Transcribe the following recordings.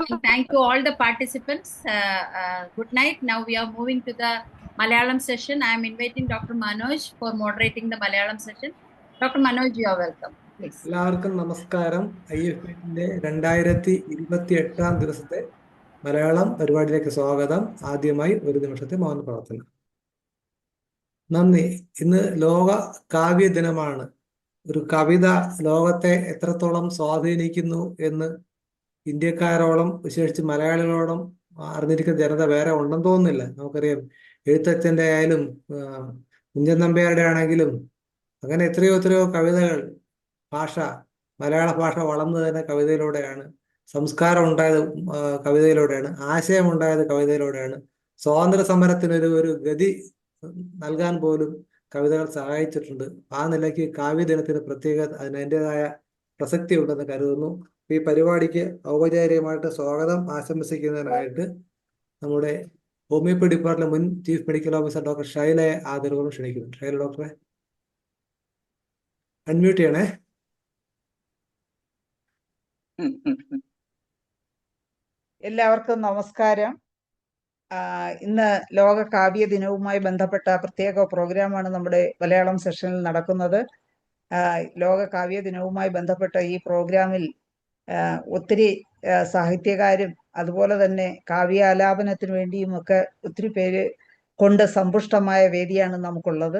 Thank you all the participants. Good night. Now we are moving to the Malayalam session. I am inviting Dr. Manoj for moderating the Malayalam session. Dr. Manoj, you are welcome. Please. എല്ലാവർക്കും നമസ്കാരം. IFPന്റെ 2028 ദിവസത്തെ മലയാളം പരിപാടിയിലേക്ക് സ്വാഗതം. ആദ്യമായി ഒരു നിമിഷത്തെ മൗന പ്രാർത്ഥന. നന്ദി. ഇന്ന് ലോക കാവ്യ ദിനമാണ്. ഒരു കവിത ലോകത്തെ എത്രത്തോളം സ്വാധീനിക്കുന്നു എന്ന് ഇന്ത്യക്കാരോളം, വിശേഷിച്ച് മലയാളികളോളം അറിഞ്ഞിരിക്കുന്ന ജനത വേറെ ഉണ്ടെന്ന് തോന്നുന്നില്ല. നമുക്കറിയാം, എഴുത്തച്ഛൻ്റെ ആയാലും കുഞ്ചൻ നമ്പ്യാരുടെ ആണെങ്കിലും അങ്ങനെ എത്രയോ കവിതകൾ, മലയാള ഭാഷ വളർന്നു തന്നെ കവിതയിലൂടെയാണ്. സംസ്കാരം ഉണ്ടായത് കവിതയിലൂടെയാണ്. ആശയം ഉണ്ടായത് കവിതയിലൂടെയാണ്. സ്വാതന്ത്ര്യ സമരത്തിനൊരു ഗതി നൽകാൻ പോലും കവിതകൾ സഹായിച്ചിട്ടുണ്ട്. ആ നിലയ്ക്ക് കാവ്യദിനത്തിന് പ്രത്യേക അതിൻ്റെതായ പ്രസക്തി ഉണ്ടെന്ന് കരുതുന്നു. ഈ പരിപാടിക്ക് ഔപചാരികമായിട്ട് സ്വാഗതം ആശംസിക്കുന്നതിനായിട്ട് നമ്മുടെ ഹോമിയോപ്പതി ഡിപ്പാർട്ട്മെന്റ് മുൻ ചീഫ് മെഡിക്കൽ ഓഫീസർ ഡോക്ടർ ഷൈലയെ ആദരവോടും ക്ഷണിക്കുന്നു. ഷൈല ഡോക്ടറെ അൺമ്യൂട്ട് ചെയ്യണേ. എല്ലാവർക്കും നമസ്കാരം. ഇന്ന് ലോക കാവ്യ ദിനവുമായി ബന്ധപ്പെട്ട പ്രത്യേക പ്രോഗ്രാമാണ് നമ്മുടെ മലയാളം സെഷനിൽ നടക്കുന്നത്. ലോക കാവ്യ ദിനവുമായി ബന്ധപ്പെട്ട ഈ പ്രോഗ്രാമിൽ ഒത്തിരി സാഹിത്യകാരും അതുപോലെ തന്നെ കാവ്യാലാപനത്തിന് വേണ്ടിയും ഒക്കെ ഒത്തിരി പേര് കൊണ്ട് സമ്പുഷ്ടമായ വേദിയാണ് നമുക്കുള്ളത്.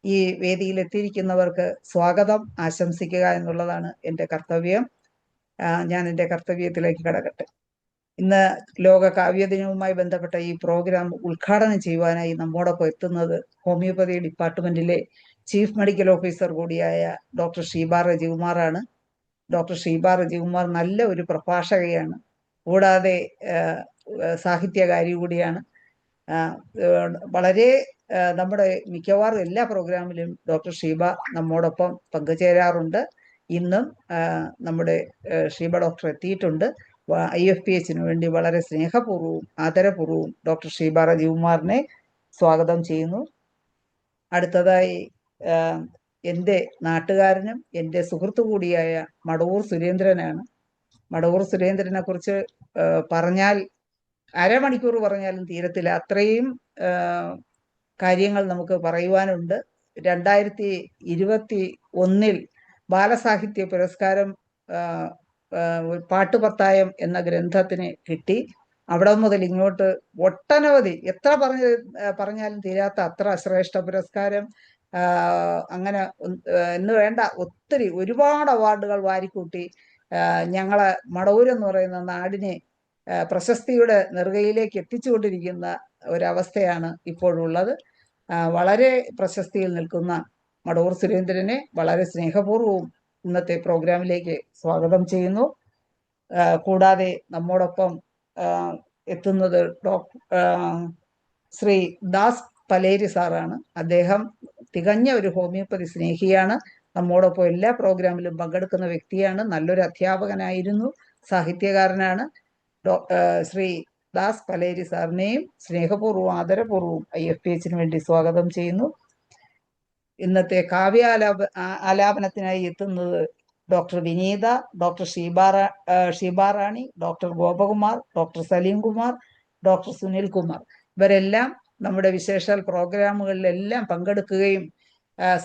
ഈ വേദിയിൽ എത്തിയിരിക്കുന്നവർക്ക് സ്വാഗതം ആശംസിക്കുക എന്നുള്ളതാണ് എൻ്റെ കർത്തവ്യം. ഞാൻ എൻ്റെ കർത്തവ്യത്തിലേക്ക് കടക്കട്ടെ. ഇന്ന് ലോക കാവ്യ ദിനവുമായി ബന്ധപ്പെട്ട ഈ പ്രോഗ്രാം ഉദ്ഘാടനം ചെയ്യുവാനായി നമ്മോടൊപ്പം എത്തുന്നത് ഹോമിയോപ്പതി ഡിപ്പാർട്ട്മെന്റിലെ ചീഫ് മെഡിക്കൽ ഓഫീസർ കൂടിയായ ഡോക്ടർ ഷീബ റജികുമാറാണ്. ഡോക്ടർ ഷീബ റജികുമാർ നല്ല ഒരു പ്രഭാഷകയാണ്, കൂടാതെ സാഹിത്യകാരി കൂടിയാണ്. വളരെ നമ്മുടെ മിക്കവാറും എല്ലാ പ്രോഗ്രാമിലും ഡോക്ടർ ഷീബ നമ്മോടൊപ്പം പങ്കുചേരാറുണ്ട്. ഇന്നും നമ്മുടെ ഷീബ ഡോക്ടർ എത്തിയിട്ടുണ്ട്. IFPHന് വേണ്ടി വളരെ സ്നേഹപൂർവ്വവും ആദരപൂർവ്വവും ഡോക്ടർ ഷീബ റജികുമാറിനെ സ്വാഗതം ചെയ്യുന്നു. അടുത്തതായി എൻ്റെ നാട്ടുകാരനും എൻ്റെ സുഹൃത്തു കൂടിയായ മടവൂർ സുരേന്ദ്രനാണ്. മടവൂർ സുരേന്ദ്രനെ കുറിച്ച് പറഞ്ഞാൽ അരമണിക്കൂർ പറഞ്ഞാലും തീരത്തില്ല, അത്രയും കാര്യങ്ങൾ നമുക്ക് പറയുവാനുണ്ട്. 2021 ബാലസാഹിത്യ പുരസ്കാരം പാട്ടുപത്തായം എന്ന ഗ്രന്ഥത്തിന് കിട്ടി. അവിടെ മുതൽ ഇങ്ങോട്ട് ഒട്ടനവധി, എത്ര പറഞ്ഞാലും തീരാത്ത അത്ര ശ്രേഷ്ഠ പുരസ്കാരം, അങ്ങനെ എന്ന് വേണ്ട ഒത്തിരി ഒരുപാട് അവാർഡുകൾ വാരിക്കൂട്ടി ഞങ്ങളെ മടവൂരെന്ന് പറയുന്ന നാടിനെ പ്രശസ്തിയുടെ നെറുകയിലേക്ക് എത്തിച്ചുകൊണ്ടിരിക്കുന്ന ഒരവസ്ഥയാണ് ഇപ്പോഴുള്ളത്. വളരെ പ്രശസ്തിയിൽ നിൽക്കുന്ന മടവൂർ സുരേന്ദ്രനെ വളരെ സ്നേഹപൂർവ്വവും ഇന്നത്തെ പ്രോഗ്രാമിലേക്ക് സ്വാഗതം ചെയ്യുന്നു. കൂടാതെ നമ്മോടൊപ്പം എത്തുന്നത് ശ്രീ ദാസ് പലേരി സാറാണ്. അദ്ദേഹം തികഞ്ഞ ഒരു ഹോമിയോപ്പതി സ്നേഹിയാണ്. നമ്മോടൊപ്പം എല്ലാ പ്രോഗ്രാമിലും പങ്കെടുക്കുന്ന വ്യക്തിയാണ്. നല്ലൊരു അധ്യാപകനായിരുന്നു, സാഹിത്യകാരനാണ്. ശ്രീ ദാസ് പലേരി സാറിനെയും സ്നേഹപൂർവ്വവും ആദരപൂർവ്വവും IFPHന് വേണ്ടി സ്വാഗതം ചെയ്യുന്നു. ഇന്നത്തെ ആലാപനത്തിനായി എത്തുന്നത് doctor Vineetha, doctor Sheebarani, doctor Gopakumar, doctor Saleem Kumar, doctor Sunil Kumar. ഇവരെല്ലാം നമ്മുടെ വിശേഷാൽ പ്രോഗ്രാമുകളിലെല്ലാം പങ്കെടുക്കുകയും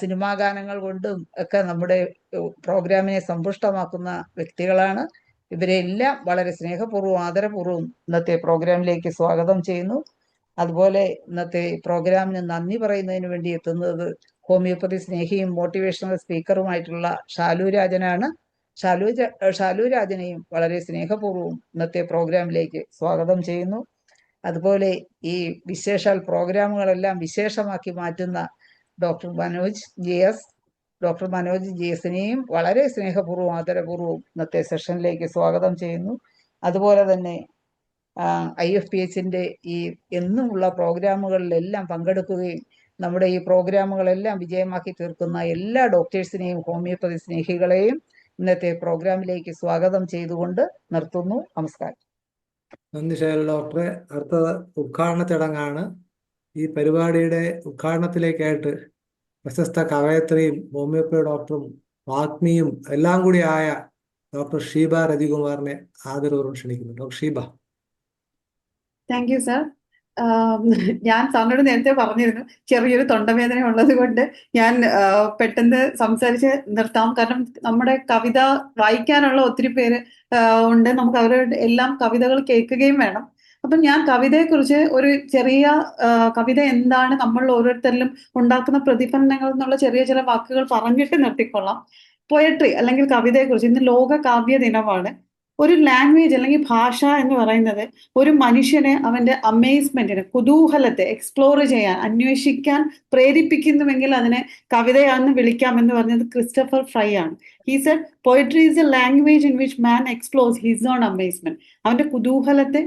സിനിമാ ഗാനങ്ങൾ കൊണ്ടും ഒക്കെ നമ്മുടെ പ്രോഗ്രാമിനെ സമ്പുഷ്ടമാക്കുന്ന വ്യക്തികളാണ്. ഇവരെല്ലാം വളരെ സ്നേഹപൂർവ്വവും ആദരപൂർവ്വവും ഇന്നത്തെ പ്രോഗ്രാമിലേക്ക് സ്വാഗതം ചെയ്യുന്നു. അതുപോലെ ഇന്നത്തെ പ്രോഗ്രാമിന് നന്ദി പറയുന്നതിന് വേണ്ടി എത്തുന്നത് ഹോമിയോപ്പതി സ്നേഹിയും മോട്ടിവേഷണൽ സ്പീക്കറുമായിട്ടുള്ള ഷാലു രാജനാണ്. ഷാലു രാജനെയും വളരെ സ്നേഹപൂർവ്വവും ഇന്നത്തെ പ്രോഗ്രാമിലേക്ക് സ്വാഗതം ചെയ്യുന്നു. അതുപോലെ ഈ വിശേഷാൽ പ്രോഗ്രാമുകളെല്ലാം വിശേഷമാക്കി മാറ്റുന്ന ഡോക്ടർ മനോജ് GS-നെയും വളരെ സ്നേഹപൂർവ്വവും ആദരപൂർവ്വവും ഇന്നത്തെ സെഷനിലേക്ക് സ്വാഗതം ചെയ്യുന്നു. അതുപോലെ തന്നെ IFPHന്റെ ഈ എന്നുമുള്ള പ്രോഗ്രാമുകളിലെല്ലാം പങ്കെടുക്കുകയും നമ്മുടെ ഈ പ്രോഗ്രാമുകളെല്ലാം വിജയമാക്കി തീർക്കുന്ന എല്ലാ ഡോക്ടേഴ്സിനെയും ഹോമിയോപ്പതി സ്നേഹികളെയും ഇന്നത്തെ പ്രോഗ്രാമിലേക്ക് സ്വാഗതം ചെയ്തുകൊണ്ട് നിർത്തുന്നു. നമസ്കാരം. നന്ദി ഷൈല ഡോക്ടറെ. അടുത്തത് ഉദ്ഘാടന ചടങ്ങാണ്. ഈ പരിപാടിയുടെ ഉദ്ഘാടനത്തിലേക്കായിട്ട് പ്രശസ്ത കവയത്രിയും ഹോമിയോപ്പതി ഡോക്ടറും വാഗ്മിയും എല്ലാം കൂടി ആയ ഡോക്ടർ ഷീബ രവികുമാറിനെ ആദരപൂർവ്വം ക്ഷണിക്കുന്നു. Doctor Sheeba. Thank you sir. ഞാൻ സാറിനോട് നേരത്തെ പറഞ്ഞിരുന്നു ചെറിയൊരു തൊണ്ടവേദന ഉള്ളത് കൊണ്ട് ഞാൻ പെട്ടെന്ന് സംസാരിച്ച് നിർത്താം. കാരണം നമ്മുടെ കവിത വായിക്കാനുള്ള ഒത്തിരി പേര് ഉണ്ട്. നമുക്ക് അവരുടെ എല്ലാം കവിതകൾ കേൾക്കുകയും വേണം. അപ്പം ഞാൻ കവിതയെക്കുറിച്ച് ഒരു ചെറിയ കവിത എന്താണ്, നമ്മൾ ഓരോരുത്തരിലും ഉണ്ടാക്കുന്ന പ്രതിഫലനങ്ങൾ എന്നുള്ള ചെറിയ ചില വാക്കുകൾ പറഞ്ഞിട്ട് നിർത്തിക്കൊള്ളാം. പോയട്രി അല്ലെങ്കിൽ കവിതയെക്കുറിച്ച് ഇന്ന് ലോക കാവ്യ ദിനമാണ്. ഒരു ലാംഗ്വേജ് അല്ലെങ്കിൽ ഭാഷ എന്ന് പറയുന്നത് ഒരു മനുഷ്യനെ അവന്റെ അമേസ്മെന്റിന്, കുതൂഹലത്തെ എക്സ്പ്ലോർ ചെയ്യാൻ, അന്വേഷിക്കാൻ പ്രേരിപ്പിക്കുന്നുവെങ്കിൽ അതിനെ കവിതയാണെന്ന് വിളിക്കാം എന്ന് പറഞ്ഞത് ക്രിസ്റ്റഫർ ഫ്രൈ ആണ്. He said poetry is a language in which man explores his own amazement. അവന്റെ കുതൂഹലത്തെ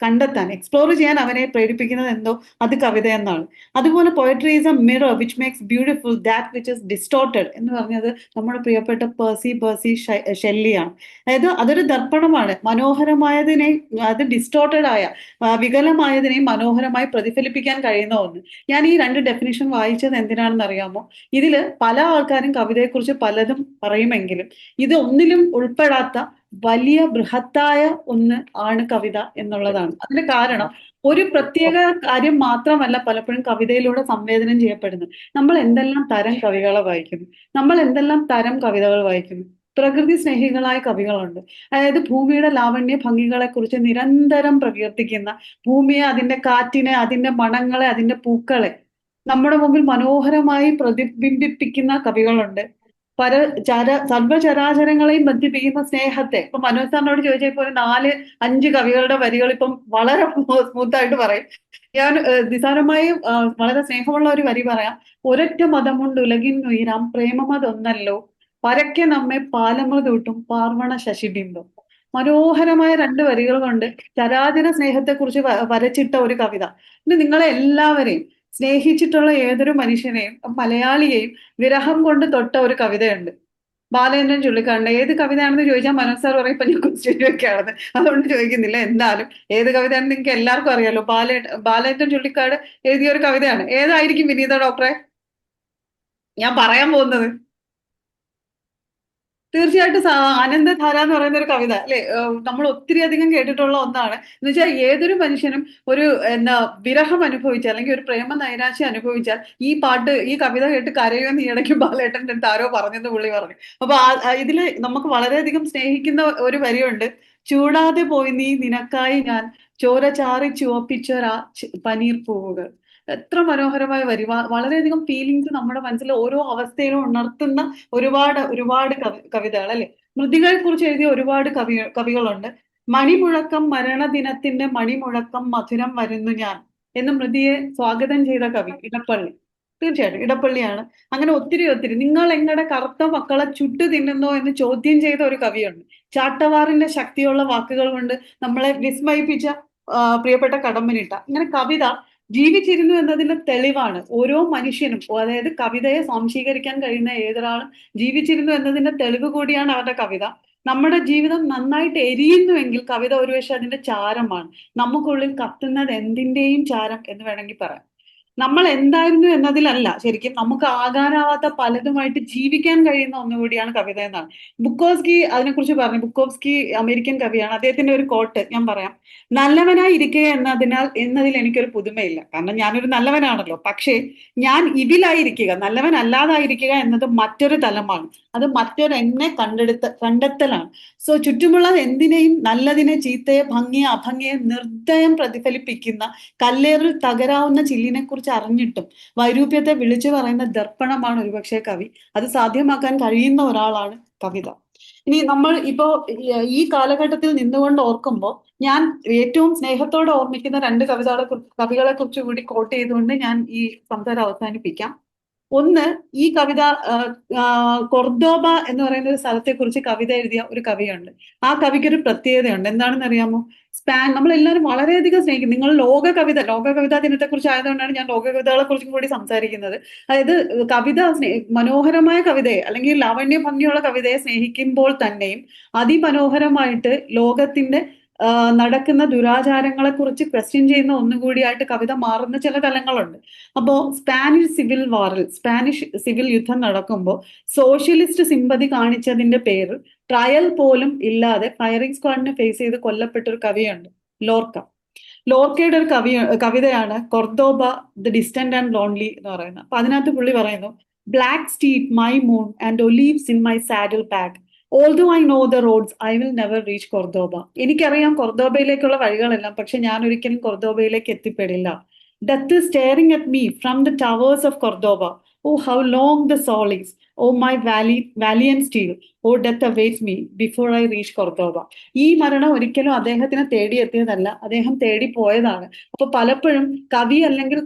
കണ്ടെത്താൻ, എക്സ്പ്ലോർ ചെയ്യാൻ അവനെ പ്രേരിപ്പിക്കുന്നത് എന്തോ അത് കവിത എന്നാണ്. അതുപോലെ poetry is A mirror which makes beautiful that which is distorted എന്ന് പറഞ്ഞത് നമ്മുടെ പ്രിയപ്പെട്ട പേഴ്സി ഷെല്ലിയാണ്. അതായത് അതൊരു ദർപ്പണമാണ്. മനോഹരമായതിനെ, അത് ഡിസ്റ്റോർട്ടഡ് ആയ വികലമായതിനെ മനോഹരമായി പ്രതിഫലിപ്പിക്കാൻ കഴിയുന്ന ഒന്ന്. ഞാൻ ഈ രണ്ട് ഡെഫിനിഷൻ വായിച്ചത് എന്തിനാണെന്ന് അറിയാമോ? ഇതില് പല ആൾക്കാരും കവിതയെക്കുറിച്ച് പലതും പറയുമെങ്കിലും ഇത് ഒന്നിലും ഉൾപ്പെടാത്ത വലിയ ബൃഹത്തായ ഒന്ന് ആണ് കവിത എന്നുള്ളതാണ്. അതിന്റെ കാരണം ഒരു പ്രത്യേക കാര്യം മാത്രമല്ല പലപ്പോഴും കവിതയിലൂടെ സംവേദനം ചെയ്യപ്പെടുന്നത്. നമ്മൾ എന്തെല്ലാം തരം കവികളെ വായിക്കുന്നു, നമ്മൾ എന്തെല്ലാം തരം കവിതകൾ വായിക്കുന്നു. പ്രകൃതി സ്നേഹികളായ കവികളുണ്ട്. അതായത് ഭൂമിയുടെ ലാവണ്യ ഭംഗികളെ കുറിച്ച് നിരന്തരം പ്രകീർത്തിക്കുന്ന, ഭൂമിയെ, അതിന്റെ കാറ്റിനെ, അതിന്റെ മണങ്ങളെ, അതിന്റെ പൂക്കളെ നമ്മുടെ മുമ്പിൽ മനോഹരമായി പ്രതിബിംബിപ്പിക്കുന്ന കവികളുണ്ട്. സർവചരാചരങ്ങളെയും ബന്ധിപ്പിക്കുന്ന സ്നേഹത്തെ, ഇപ്പൊ മനോജ് സാറിനോട് ചോദിച്ചപ്പോൾ 4-5 കവികളുടെ വരികൾ ഇപ്പം വളരെ സ്മൂത്തായിട്ട് പറയും. ഞാൻ നിസാരമായി വളരെ സ്നേഹമുള്ള ഒരു വരി പറയാം. ഒരൊറ്റ മതം കൊണ്ട് ഉലകിന്നുയരാം പ്രേമമതൊന്നല്ലോ, പരക്കെ നമ്മെ പാലമൃതൂട്ടും പാർവണ ശശിബിംബം. മനോഹരമായ 2 വരികൾ കൊണ്ട് ചരാചര സ്നേഹത്തെക്കുറിച്ച് വരച്ചിട്ട ഒരു കവിത. ഇത് നിങ്ങളെ എല്ലാവരെയും, സ്നേഹിച്ചിട്ടുള്ള ഏതൊരു മനുഷ്യനെയും, മലയാളിയെയും വിരഹം കൊണ്ട് തൊട്ട ഒരു കവിതയുണ്ട്. ബാലേന്ദ്രൻ ചുള്ളിക്കാടിന്റെ. ഏത് കവിതയാണെന്ന് ചോദിച്ചാൽ മനോജ് സാർ പറയും ഇപ്പൊ ഞാൻ ക്വസ്റ്റ്യൻ വെക്കാണെന്ന്, അതുകൊണ്ട് ചോദിക്കുന്നില്ല. എന്നാലും ഏത് കവിതയാണെന്ന് നിങ്ങൾക്ക് എല്ലാവർക്കും അറിയാലോ. ബാലേന്ദ്രൻ ചുള്ളിക്കാട് എഴുതിയ ഒരു കവിതയാണ്. ഏതായിരിക്കും വിനീത ഡോക്ടറെ ഞാൻ പറയാൻ പോകുന്നത്? തീർച്ചയായിട്ടും ആനന്ദധാര എന്ന് പറയുന്ന ഒരു കവിത അല്ലെ, നമ്മൾ ഒത്തിരി അധികം കേട്ടിട്ടുള്ള ഒന്നാണ്. എന്ന് വെച്ചാൽ ഏതൊരു മനുഷ്യനും ഒരു വിരഹം അനുഭവിച്ചാൽ അല്ലെങ്കിൽ ഒരു പ്രേമ നൈരാശ്യം അനുഭവിച്ചാൽ ഈ കവിത കേട്ട് കരയുമെന്ന് ഈയിടയ്ക്ക് ബാലേട്ടൻ്റെ അടുത്ത് ആരോ പറഞ്ഞെന്ന് പുള്ളി പറഞ്ഞു. അപ്പൊ ഇതില് നമുക്ക് വളരെയധികം സ്നേഹിക്കുന്ന ഒരു വരിയുണ്ട്. ചൂടാതെ പോയി നീ, നിനക്കായി ഞാൻ ചോര ചാറി ചുവപ്പിച്ചൊരാ പനീർ പൂവുകൾ. എത്ര മനോഹരമായ വരി! വളരെയധികം ഫീലിങ്സ് നമ്മുടെ മനസ്സിൽ ഓരോ അവസ്ഥയിലും ഉണർത്തുന്ന ഒരുപാട് കവിതകൾ അല്ലെ. മൃതികളെ കുറിച്ച് എഴുതിയ ഒരുപാട് കവികളുണ്ട്. മണിമുഴക്കം, മരണദിനത്തിന്റെ മണിമുഴക്കം, മധുരം വരുന്നു ഞാൻ എന്ന് മൃതിയെ സ്വാഗതം ചെയ്ത കവി ഇടപ്പള്ളി. തീർച്ചയായിട്ടും ഇടപ്പള്ളിയാണ്. അങ്ങനെ ഒത്തിരി നിങ്ങൾ എങ്ങടെ കറുത്ത മക്കളെ ചുട്ടു തിന്നുന്നോ എന്ന് ചോദ്യം ചെയ്ത ഒരു കവിയുണ്ട്. ചാട്ടവാറിന്റെ ശക്തിയുള്ള വാക്കുകൾ കൊണ്ട് നമ്മളെ വിസ്മയിപ്പിച്ച പ്രിയപ്പെട്ട കടമ്മനിട്ട. ഇങ്ങനെ കവിത ജീവിച്ചിരുന്നു എന്നതിന്റെ തെളിവാണ്. ഓരോ മനുഷ്യനും, അതായത് കവിതയെ സ്വാംശീകരിക്കാൻ കഴിയുന്ന ഏതൊരാളും ജീവിച്ചിരുന്നു എന്നതിന്റെ തെളിവ് കൂടിയാണ് അവരുടെ കവിത. നമ്മുടെ ജീവിതം നന്നായിട്ട് എരിയുന്നുവെങ്കിൽ കവിത ഒരുപക്ഷെ അതിന്റെ ചാരമാണ്. നമുക്കുള്ളിൽ കത്തുന്നത് എന്തിന്റെയും ചാരം എന്ന് വേണമെങ്കിൽ പറയാം. നമ്മൾ എന്തായിരുന്നു എന്നതിലല്ല, ശരിക്കും നമുക്ക് ആകാനാവാത്ത പലതുമായിട്ട് ജീവിക്കാൻ കഴിയുന്ന ഒന്നുകൂടിയാണ് കവിത എന്നാണ്. ബുക്കോവ്സ്കി അതിനെക്കുറിച്ച് പറഞ്ഞു. ബുക്കോവ്സ്കി അമേരിക്കൻ കവിയാണ്. അദ്ദേഹത്തിന്റെ ഒരു കോട്ട് ഞാൻ പറയാം. നല്ലവനായി ഇരിക്കുക എന്നതിൽ എനിക്കൊരു പുതുമയില്ല, കാരണം ഞാനൊരു നല്ലവനാണല്ലോ. പക്ഷേ ഞാൻ ഇതിലായിരിക്കുക, നല്ലവനല്ലാതായിരിക്കുക എന്നത് മറ്റൊരു തലമാണ്. അത് മറ്റൊരെന്നെ കണ്ടെത്തലാണ്. സോ ചുറ്റുമുള്ള എന്തിനേയും, നല്ലതിനെ, ചീത്തയെ, ഭംഗിയെ, അഭംഗിയെ നിർദ്ദയം പ്രതിഫലിപ്പിക്കുന്ന, കല്ലേറിൽ തകരാവുന്ന ചില്ലിനെ കുറിച്ച് അറിഞ്ഞിട്ടും വൈരൂപ്യത്തെ വിളിച്ചു പറയുന്ന ദർപ്പണമാണ് ഒരുപക്ഷെ കവി. അത് സാധ്യമാക്കാൻ കഴിയുന്ന ഒരാളാണ് കവിത. ഇനി നമ്മൾ ഇപ്പോ ഈ കാലഘട്ടത്തിൽ നിന്നുകൊണ്ട് ഓർക്കുമ്പോൾ ഞാൻ ഏറ്റവും സ്നേഹത്തോടെ ഓർമ്മിക്കുന്ന 2 കവികളെ കുറിച്ച് കൂടി കോട്ട് ചെയ്തുകൊണ്ട് ഞാൻ ഈ സംസാരം അവസാനിപ്പിക്കാം. ഒന്ന്, ഈ കവിത കൊർദോബ എന്ന് പറയുന്ന ഒരു സ്ഥലത്തെ കുറിച്ച് കവിത എഴുതിയ ഒരു കവിയുണ്ട്. ആ കവിക്ക് ഒരു പ്രത്യേകതയുണ്ട്. എന്താണെന്ന് അറിയാമോ? നമ്മളെല്ലാവരും വളരെയധികം സ്നേഹിക്കും. നിങ്ങൾ ലോക കവിതാ ദിനത്തെ കുറിച്ച് ആയതുകൊണ്ടാണ് ഞാൻ ലോക കവിതകളെ കുറിച്ചും കൂടി സംസാരിക്കുന്നത്. അതായത് മനോഹരമായ കവിതയെ അല്ലെങ്കിൽ ലാവണ്യ ഭംഗിയുള്ള കവിതയെ സ്നേഹിക്കുമ്പോൾ തന്നെയും അതിമനോഹരമായിട്ട് ലോകത്തിന്റെ നടക്കുന്ന ദുരാചാരങ്ങളെ കുറിച്ച് ക്വസ്റ്റ്യൻ ചെയ്യുന്ന ഒന്നുകൂടിയായിട്ട് കവിത മാറുന്ന ചില തലങ്ങളുണ്ട്. അപ്പോ സ്പാനിഷ് സിവിൽ യുദ്ധം നടക്കുമ്പോൾ സോഷ്യലിസ്റ്റ് സിമ്പതി കാണിച്ചതിന്റെ പേരിൽ ട്രയൽ പോലും ഇല്ലാതെ ഫയറിംഗ് സ്ക്വാഡിനെ ഫേസ് ചെയ്ത് കൊല്ലപ്പെട്ട ഒരു കവിയുണ്ട്, ലോർക്കയുടെ ഒരു കവിതയാണ് Cordoba the distant and lonely എന്ന് പറയുന്നത്. അപ്പൊ അതിനകത്ത് പുള്ളി പറയുന്നു, black steed my moon and olives in my saddle bag, although I know the roads I will never reach Cordoba. എനിക്കറിയാം കൊർദോബയിലേക്കുള്ള വഴികളെല്ലാം, പക്ഷെ ഞാൻ ഒരിക്കലും കൊർദോബയിലേക്ക് എത്തിപ്പെടില്ല. Death is staring at me from the towers of Cordoba. Oh, how long the soul is. Oh, my valiant steel. Oh, death awaits me before I reach Cordoba. ഈ മരണം ഒരിക്കലും അദ്ദേഹത്തിനെ തേടിയെത്തിയതല്ല, അദ്ദേഹം തേടി പോയതാണ്. അപ്പൊ പലപ്പോഴും കവി അല്ലെങ്കിൽ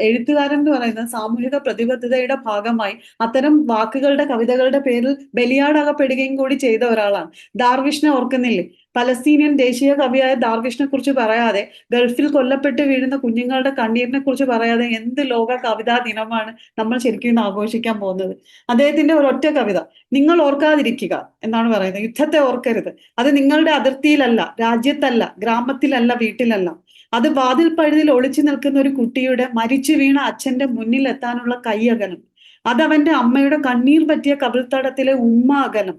എഴുത്തുകാരൻ എന്ന് പറയുന്നത് സാമൂഹിക പ്രതിബദ്ധതയുടെ ഭാഗമായി അത്തരം വാക്കുകളുടെ കവിതകളുടെ പേരിൽ ബലിയാടാകപ്പെടുകയും കൂടി ചെയ്ത ഒരാളാണ്. ദാർവിഷിനെ ഓർക്കുന്നില്ലേ? പലസ്തീനിയൻ ദേശീയ കവിയായ ദാർവിഷിനെ കുറിച്ച് പറയാതെ, ഗൾഫിൽ കൊല്ലപ്പെട്ട് വീഴുന്ന കുഞ്ഞുങ്ങളുടെ കണ്ണീരിനെ കുറിച്ച് പറയാതെ എന്ത് ലോക കവിതാ ദിനമാണ് നമ്മൾ ശരിക്കും ഇന്ന് ആഘോഷിക്കാൻ പോകുന്നത്? അദ്ദേഹത്തിന്റെ ഒരൊറ്റ കവിത, നിങ്ങൾ ഓർക്കാതിരിക്കുക എന്നാണ് പറയുന്നത്. യുദ്ധത്തെ ഓർക്കരുത്. അത് നിങ്ങളുടെ അതിർത്തിയിലല്ല, രാജ്യത്തല്ല, ഗ്രാമത്തിലല്ല, വീട്ടിലല്ല. അത് വാതിൽ പഴുതിൽ ഒളിച്ചു നിൽക്കുന്ന ഒരു കുട്ടിയുടെ മരിച്ചു വീണ അച്ഛന്റെ മുന്നിൽ എത്താനുള്ള കൈയകലം. അതവന്റെ അമ്മയുടെ കണ്ണീർ പറ്റിയ കവിൾത്തടത്തിലെ ഉമ്മ അകലം.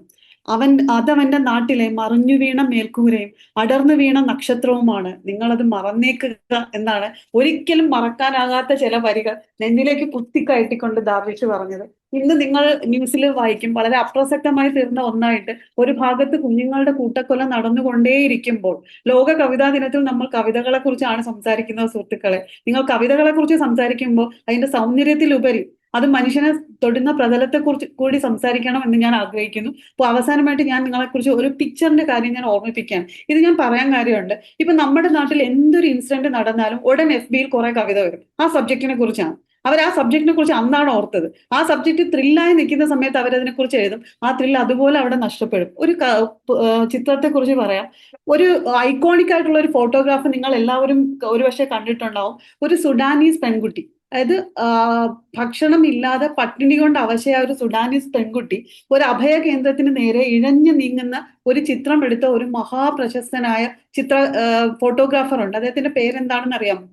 അതവന്റെ നാട്ടിലെ മറിഞ്ഞു വീണ മേൽക്കൂരയും അടർന്നു വീണ നക്ഷത്രവുമാണ്. നിങ്ങളത് മറന്നേക്കുക എന്നാണ് ഒരിക്കലും മറക്കാനാകാത്ത ചില വരികൾ നെഞ്ചിലേക്ക് കുത്തിക്കയറ്റിക്കൊണ്ട് ദാർവിഷ് പറഞ്ഞത്. ഇന്ന് നിങ്ങൾ ന്യൂസിൽ വായിക്കും, വളരെ അപ്രസക്തമായി തീർന്ന ഒന്നായിട്ട് ഒരു ഭാഗത്ത് കുഞ്ഞുങ്ങളുടെ കൂട്ടക്കൊല നടന്നുകൊണ്ടേയിരിക്കുമ്പോൾ ലോക കവിതാ ദിനത്തിൽ നമ്മൾ കവിതകളെ കുറിച്ചാണ് സംസാരിക്കുന്നത്. സുഹൃത്തുക്കളെ, നിങ്ങൾ കവിതകളെ കുറിച്ച് സംസാരിക്കുമ്പോൾ അതിന്റെ സൗന്ദര്യത്തിലുപരി അത് മനുഷ്യനെ തൊടുന്ന പ്രതലത്തെ കുറിച്ച് കൂടി സംസാരിക്കണം എന്ന് ഞാൻ ആഗ്രഹിക്കുന്നു. അപ്പോൾ അവസാനമായിട്ട് ഞാൻ നിങ്ങളെക്കുറിച്ച് ഒരു പിക്ചറിന്റെ കാര്യം ഞാൻ ഓർമ്മിപ്പിക്കുകയാണ്. ഇത് ഞാൻ പറയാൻ കാര്യമുണ്ട്. ഇപ്പൊ നമ്മുടെ നാട്ടിൽ എന്തൊരു ഇൻസിഡന്റ് നടന്നാലും ഉടൻ FBയിൽ കുറെ കവിത വരും, ആ സബ്ജക്റ്റിനെ കുറിച്ചാണ്. അവർ ആ സബ്ജക്റ്റിനെ കുറിച്ച് അന്നാണ് ഓർത്തത്. ആ സബ്ജക്റ്റ് ത്രില്ലായി നിൽക്കുന്ന സമയത്ത് അവരതിനെ കുറിച്ച് എഴുതും. ആ ത്രില്ല് അതുപോലെ അവിടെ നഷ്ടപ്പെടും. ഒരു ചിത്രത്തെ കുറിച്ച് പറയാം. ഒരു ഐക്കോണിക് ആയിട്ടുള്ള ഒരു ഫോട്ടോഗ്രാഫ് നിങ്ങൾ എല്ലാവരും ഒരുപക്ഷെ കണ്ടിട്ടുണ്ടാവും. ഒരു സുഡാനീസ് പെൺകുട്ടി, അതായത് ഭക്ഷണം ഇല്ലാതെ പട്ടിണി കൊണ്ട് അവശയായ ഒരു സുഡാനീസ് പെൺകുട്ടി ഒരു അഭയ കേന്ദ്രത്തിന് നേരെ ഇഴഞ്ഞു നീങ്ങുന്ന ഒരു ചിത്രം എടുത്ത ഒരു മഹാപ്രശസ്തനായ ഫോട്ടോഗ്രാഫർ ഉണ്ട്. അദ്ദേഹത്തിന്റെ പേരെന്താണെന്ന് അറിയാമോ?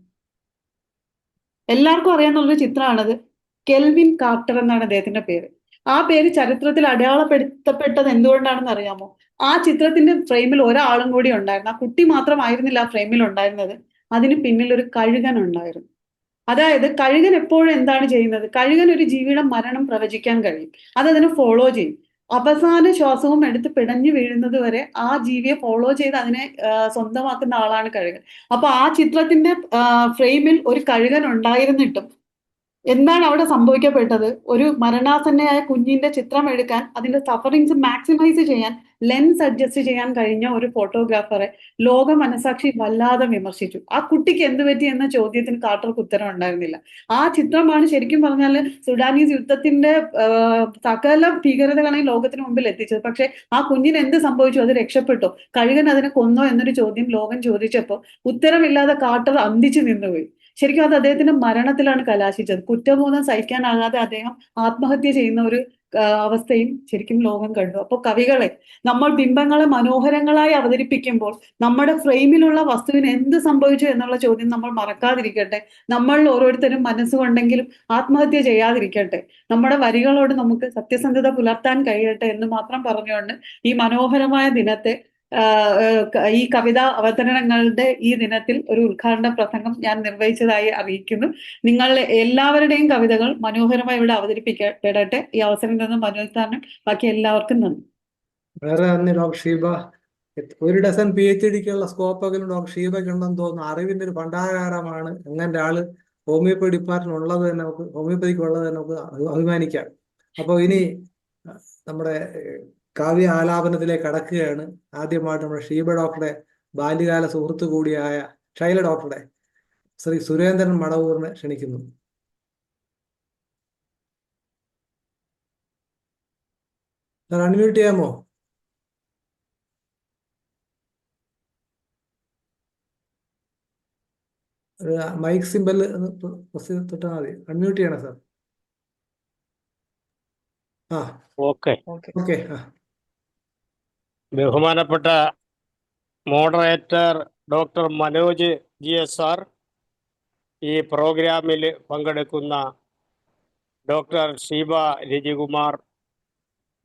എല്ലാവർക്കും അറിയാവുന്നൊരു ചിത്രമാണത്. കെൽവിൻ കാർട്ടർ എന്നാണ് അദ്ദേഹത്തിന്റെ പേര്. ആ പേര് ചരിത്രത്തിൽ അടയാളപ്പെടുത്തപ്പെട്ടത് എന്തുകൊണ്ടാണെന്ന് അറിയാമോ? ആ ചിത്രത്തിന്റെ ഫ്രെയിമിൽ ഒരാളും കൂടി ഉണ്ടായിരുന്നു. ആ കുട്ടി മാത്രമായിരുന്നില്ല ആ ഫ്രെയിമിൽ ഉണ്ടായിരുന്നത്, അതിന് പിന്നിൽ ഒരു കഴുകൻ ഉണ്ടായിരുന്നു. അതായത് കഴുകൻ എപ്പോഴും എന്താണ് ചെയ്യുന്നത്? കഴുകൻ ഒരു ജീവിയുടെ മരണം പ്രവചിക്കാൻ കഴിയും. അതതിനെ ഫോളോ ചെയ്യും. അവസാന ശ്വാസവും എടുത്ത് പിടഞ്ഞു വീഴുന്നത് വരെ ആ ജീവിയെ ഫോളോ ചെയ്ത് അതിനെ സ്വന്തമാക്കുന്ന ആളാണ് കഴുകൻ. അപ്പൊ ആ ചിത്രത്തിന്റെ ഫ്രെയിമിൽ ഒരു കഴുകൻ ഉണ്ടായിരുന്നിട്ടും എന്താണ് അവിടെ സംഭവിക്കപ്പെട്ടത്? ഒരു മരണാസന്നയായ കുഞ്ഞിന്റെ ചിത്രം എടുക്കാൻ, അതിന്റെ സഫറിങ്സ് മാക്സിമൈസ് ചെയ്യാൻ, ലെൻസ് അഡ്ജസ്റ്റ് ചെയ്യാൻ കഴിഞ്ഞ ഒരു ഫോട്ടോഗ്രാഫറെ ലോക മനസാക്ഷി വല്ലാതെ വിമർശിച്ചു. ആ കുട്ടിക്ക് എന്ത് പറ്റി എന്ന ചോദ്യത്തിന് കാർട്ടർക്ക് ഉത്തരം ഉണ്ടായിരുന്നില്ല. ആ ചിത്രമാണ് ശരിക്കും പറഞ്ഞാൽ സുഡാനീസ് യുദ്ധത്തിന്റെ സകല ഭീകരതകളെയും ലോകത്തിന് മുമ്പിൽ എത്തിച്ചത്. പക്ഷെ ആ കുഞ്ഞിന് എന്ത് സംഭവിച്ചു? അത് രക്ഷപ്പെട്ടോ? കഴുകൻ അതിനെ കൊന്നോ എന്നൊരു ചോദ്യം ലോകം ചോദിച്ചപ്പോൾ ഉത്തരമില്ലാതെ കാർട്ടർ അന്തിച്ചു നിന്നുപോയി. ശരിക്കും അത് അദ്ദേഹത്തിന്റെ മരണത്തിലാണ് കലാശിച്ചത്. കുറ്റബോധം സഹിക്കാനാകാതെ അദ്ദേഹം ആത്മഹത്യ ചെയ്യുന്ന ഒരു അവസ്ഥയും ശരിക്കും ലോകം കണ്ടു. അപ്പോൾ കവികളെ, നമ്മൾ ബിംബങ്ങളെ മനോഹരങ്ങളായി അവതരിപ്പിക്കുമ്പോൾ നമ്മുടെ ഫ്രെയിമിലുള്ള വസ്തുവിന് എന്ത് സംഭവിച്ചു എന്നുള്ള ചോദ്യം നമ്മൾ മറക്കാതിരിക്കട്ടെ. നമ്മളിൽ ഓരോരുത്തരും മനസ്സുകൊണ്ടെങ്കിലും ആത്മഹത്യ ചെയ്യാതിരിക്കട്ടെ. നമ്മുടെ വരികളോട് നമുക്ക് സത്യസന്ധത പുലർത്താൻ കഴിയട്ടെ എന്ന് മാത്രം പറഞ്ഞുകൊണ്ട് ഈ മനോഹരമായ ദിനത്തെ, ഈ കവിതാ അവതരണങ്ങളുടെ ഈ ദിനത്തിൽ ഒരു ഉദ്ഘാടന പ്രസംഗം ഞാൻ നിർവഹിച്ചതായി അറിയിക്കുന്നു. നിങ്ങൾ എല്ലാവരുടെയും കവിതകൾ മനോഹരമായി ഇവിടെ അവതരിപ്പിക്കപ്പെടട്ടെ. ഈ അവസരം നിന്ന് മനോജ് സാറിനും ബാക്കി എല്ലാവർക്കും നന്ദി. വേറെ നന്ദി ഡോക്ടർ ഷീബ. ഒരു ഡസൻ PhDക്കുള്ള സ്കോപ്പൊക്കെ ഡോക്ടർ ഷീബയ്ക്ക് ഉണ്ടെന്ന് തോന്നുന്നു. അറിവിന്റെ ഒരു ഭണ്ഡാകാരമാണ്. അങ്ങനെ ആള് ഹോമിയോപ്പതി ഡിപ്പാർട്ട്മെന്റ് ഉള്ളത് തന്നെ നമുക്ക്, ഹോമിയോപ്പതിക്ക് ഉള്ളത് തന്നെ നമുക്ക് അഭിമാനിക്കാം. അപ്പോൾ ഇനി നമ്മുടെ കാവ്യ ആലാപനത്തിലേക്ക് കടക്കുകയാണ്. ആദ്യമായിട്ട് നമ്മുടെ ഷീബ ഡോക്ടറുടെ ബാല്യകാല സുഹൃത്തു കൂടിയായ ഷൈല ഡോക്ടറുടെ ശ്രീ സുരേന്ദ്രൻ മടവൂരിനെ ക്ഷണിക്കുന്നു. സാർ അൺമ്യൂട്ട് ചെയ്യാമോ? മൈക്ക് സിമ്പൽ പ്രസ് തൊട്ടാൽ മതി. അൺമ്യൂട്ട് ചെയ്യണം സാർ. ഓക്കെ. ബഹുമാനപ്പെട്ട മോഡറേറ്റർ ഡോക്ടർ മനോജ് GSR, ഈ പ്രോഗ്രാമിൽ പങ്കെടുക്കുന്ന doctor Sheeba Rajikumar,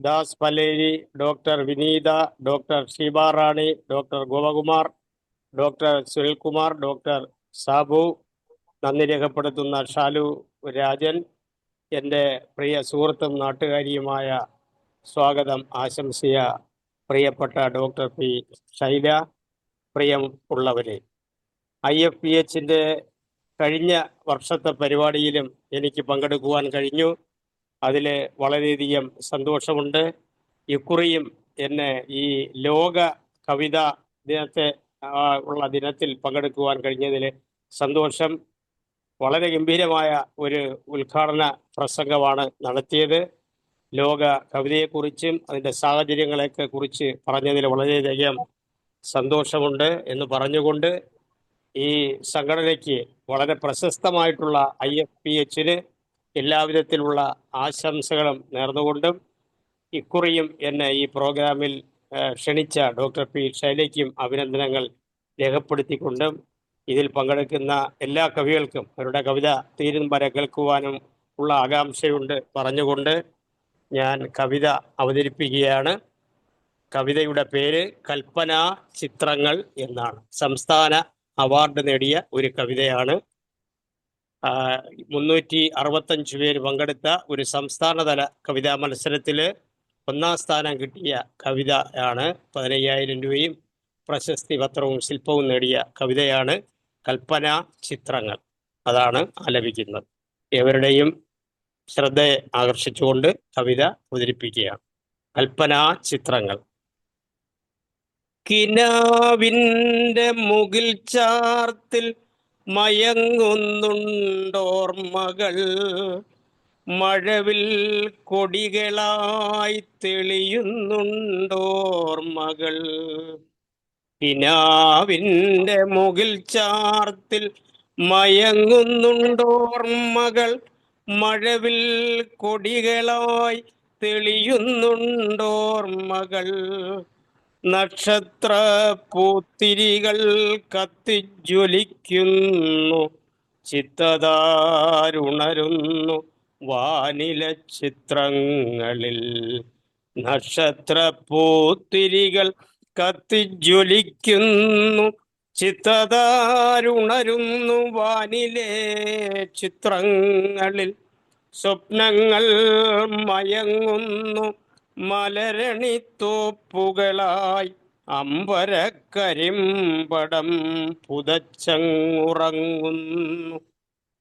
Das Paleri, doctor Vineetha, doctor Sheeba Rani, doctor Gopakumar, doctor Sunilkumar, doctor Sabu, നന്ദി രേഖപ്പെടുത്തുന്ന ഷാലു രാജൻ, എൻ്റെ പ്രിയ സുഹൃത്തും നാട്ടുകാരിയുമായ സ്വാഗതം ആശംസിയ പ്രിയപ്പെട്ട ഡോക്ടർ പി ശൈല, പ്രിയമുള്ളവരെ, IFPHൻ്റെ കഴിഞ്ഞ വർഷത്തെ പരിപാടിയിലും എനിക്ക് പങ്കെടുക്കുവാൻ കഴിഞ്ഞു. അതിൽ വളരെയധികം സന്തോഷമുണ്ട്. ഇക്കുറിയും എന്നെ ഈ ലോക കവിതാ ദിനത്തെ ഉള്ള ദിനത്തിൽ പങ്കെടുക്കുവാൻ കഴിഞ്ഞതിൽ സന്തോഷം. വളരെ ഗംഭീരമായ ഒരു ഉദ്ഘാടന പ്രസംഗമാണ് നടത്തിയത്. ലോക കവിതയെക്കുറിച്ചും അതിൻ്റെ സാഹചര്യങ്ങളെയൊക്കെ കുറിച്ച് പറഞ്ഞതിൽ വളരെയധികം സന്തോഷമുണ്ട് എന്ന് പറഞ്ഞുകൊണ്ട് ഈ സംഘടനയ്ക്ക് വളരെ പ്രശസ്തമായിട്ടുള്ള IFPHന് എല്ലാവിധത്തിലുള്ള ആശംസകളും നേർന്നുകൊണ്ടും ഇക്കുറിയും എന്നെ ഈ പ്രോഗ്രാമിൽ ക്ഷണിച്ച ഡോക്ടർ പി ശൈലയ്ക്കും അഭിനന്ദനങ്ങൾ രേഖപ്പെടുത്തിക്കൊണ്ടും ഇതിൽ പങ്കെടുക്കുന്ന എല്ലാ കവികൾക്കും അവരുടെ കവിത തീരും വരെ കേൾക്കുവാനും ഉള്ള ആകാംക്ഷയുണ്ട് പറഞ്ഞുകൊണ്ട് ഞാൻ കവിത അവതരിപ്പിക്കുകയാണ്. കവിതയുടെ പേര് കൽപ്പനാ ചിത്രങ്ങൾ എന്നാണ്. സംസ്ഥാന അവാർഡ് നേടിയ ഒരു കവിതയാണ്. 365 പേര് പങ്കെടുത്ത ഒരു സംസ്ഥാനതല കവിതാ മത്സരത്തിൽ 1ാം സ്ഥാനം കിട്ടിയ കവിതയാണ്. 15,000 രൂപയും പ്രശസ്തി പത്രവും ശില്പവും നേടിയ കവിതയാണ് കൽപ്പനാ ചിത്രങ്ങൾ. അതാണ് ആലപിക്കുന്നത്. എവരുടെയും ശ്രദ്ധയെ ആകർഷിച്ചുകൊണ്ട് കവിത അവതരിപ്പിക്കുകയാണ്. കൽപ്പനാ ചിത്രങ്ങൾ. കിനാവിൻ്റെ മുകിൽ ചാർത്തിൽ മയങ്ങുന്നുണ്ടോർമകൾ, മഴവിൽ കൊടികളായി തെളിയുന്നുണ്ടോർമകൾ. കിനാവിൻ്റെ മുകിൽ ചാർത്തിൽ മയങ്ങുന്നുണ്ടോർമകൾ, മഴവിൽ കൊടികളായി തെളിയുന്നുണ്ടോർമകൾ. നക്ഷത്ര പൂത്തിരികൾ കത്തിജ്വലിക്കുന്നു, ചിത്തതാരുണരുന്നു വാനില ചിത്രങ്ങളിൽ. നക്ഷത്ര പൂത്തിരികൾ കത്തിജ്വലിക്കുന്നു, ചിത്തതാരുണരുന്നു വാനിലെ ചിത്രങ്ങളിൽ. സ്വപ്നങ്ങൾ മയങ്ങുന്നു മലരണിത്തോപ്പുകളായി, അമ്പരക്കരിമ്പടം പുതച്ചങ്ങുറങ്ങുന്നു.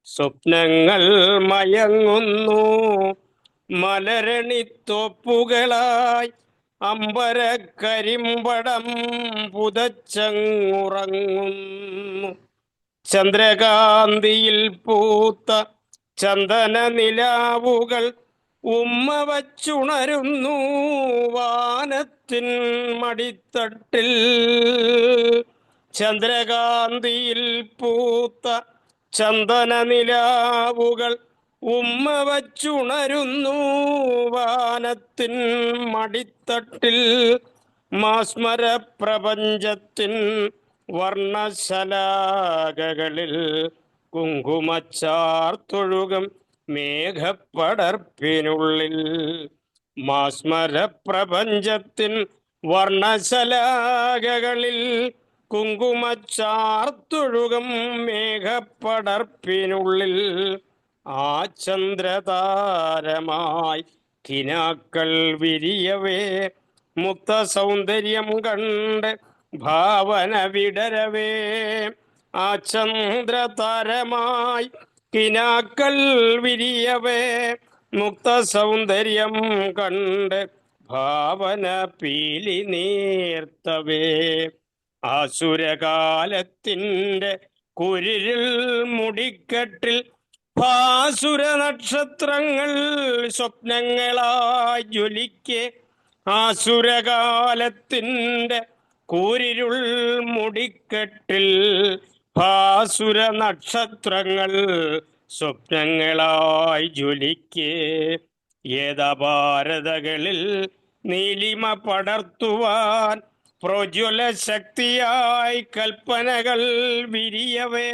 സ്വപ്നങ്ങൾ മയങ്ങുന്നു മലരണിത്തോപ്പുകളായി, അമ്പരക്കരിമ്പടം പുതച്ചങ്ങുറങ്ങുന്നു. ചന്ദ്രകാന്തിയിൽ പൂത്ത ചന്ദന നിലാവുകൾ ഉമ്മ വച്ചുണരുന്നു വാനത്തിൻ മടിത്തട്ടിൽ. ചന്ദ്രകാന്തിയിൽ പൂത്ത ചന്ദന നിലാവുകൾ ഉമ്മ വച്ചുണരുന്നു വാനത്തിൻ മടിത്തട്ടിൽ. മാസ്മര പ്രപഞ്ചത്തിൻ വർണ്ണശലാകകളിൽ കുങ്കുമച്ചാർത്തൊഴുകും മേഘപ്പടർപ്പിനുള്ളിൽ. മാസ്മര പ്രപഞ്ചത്തിൻ വർണ്ണശലാകകളിൽ കുങ്കുമച്ചാർത്തൊഴുകും മേഘപ്പടർപ്പിനുള്ളിൽ. ആ ചന്ദ്രതാരമായി കിനാക്കൾ വിരിയവേ, മുക്ത സൗന്ദര്യം കണ്ട് ഭാവന വിടരവേ. ആ ചന്ദ്രതാരമായി കിനാക്കൾ വിരിയവേ, മുക്ത സൗന്ദര്യം കണ്ട് ഭാവന പീലി നീർത്തവേ. ആസുരകാലത്തിൻ്റെ കുരിരിൽ മുടിക്കെട്ടിൽ ഭാസുര നക്ഷത്രങ്ങൾ സ്വപ്നങ്ങളായി ജ്വലിക്കെ. ആസുരകാലത്തിൻ്റെ കൂരിരുൾ മുടിക്കെട്ടിൽ ഭാസുര നക്ഷത്രങ്ങൾ സ്വപ്നങ്ങളായി ജ്വലിക്കെ. ഏതപാരതകളിൽ നീലിമ പടർത്തുവാൻ പ്രോജ്വല ശക്തിയായി കൽപ്പനകൾ വിരിയവേ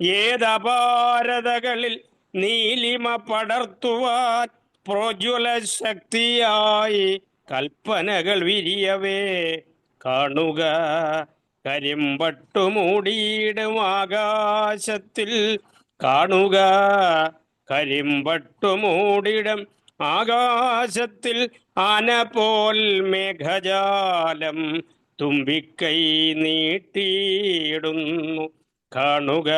ഏതപാരതകളിൽ നീലിമ പടർത്തുവാൻ പ്രോജ്വല ശക്തിയായി കൽപ്പനകൾ വിരിയവേ കാണുക കരിമ്പട്ടുമൂടിയിടും ആകാശത്തിൽ കാണുക കരിമ്പട്ടുമൂടിയിടും ആകാശത്തിൽ ആന പോൽ മേഘജാലം തുമ്പിക്കൈ നീട്ടിയിടുന്നു കാണുക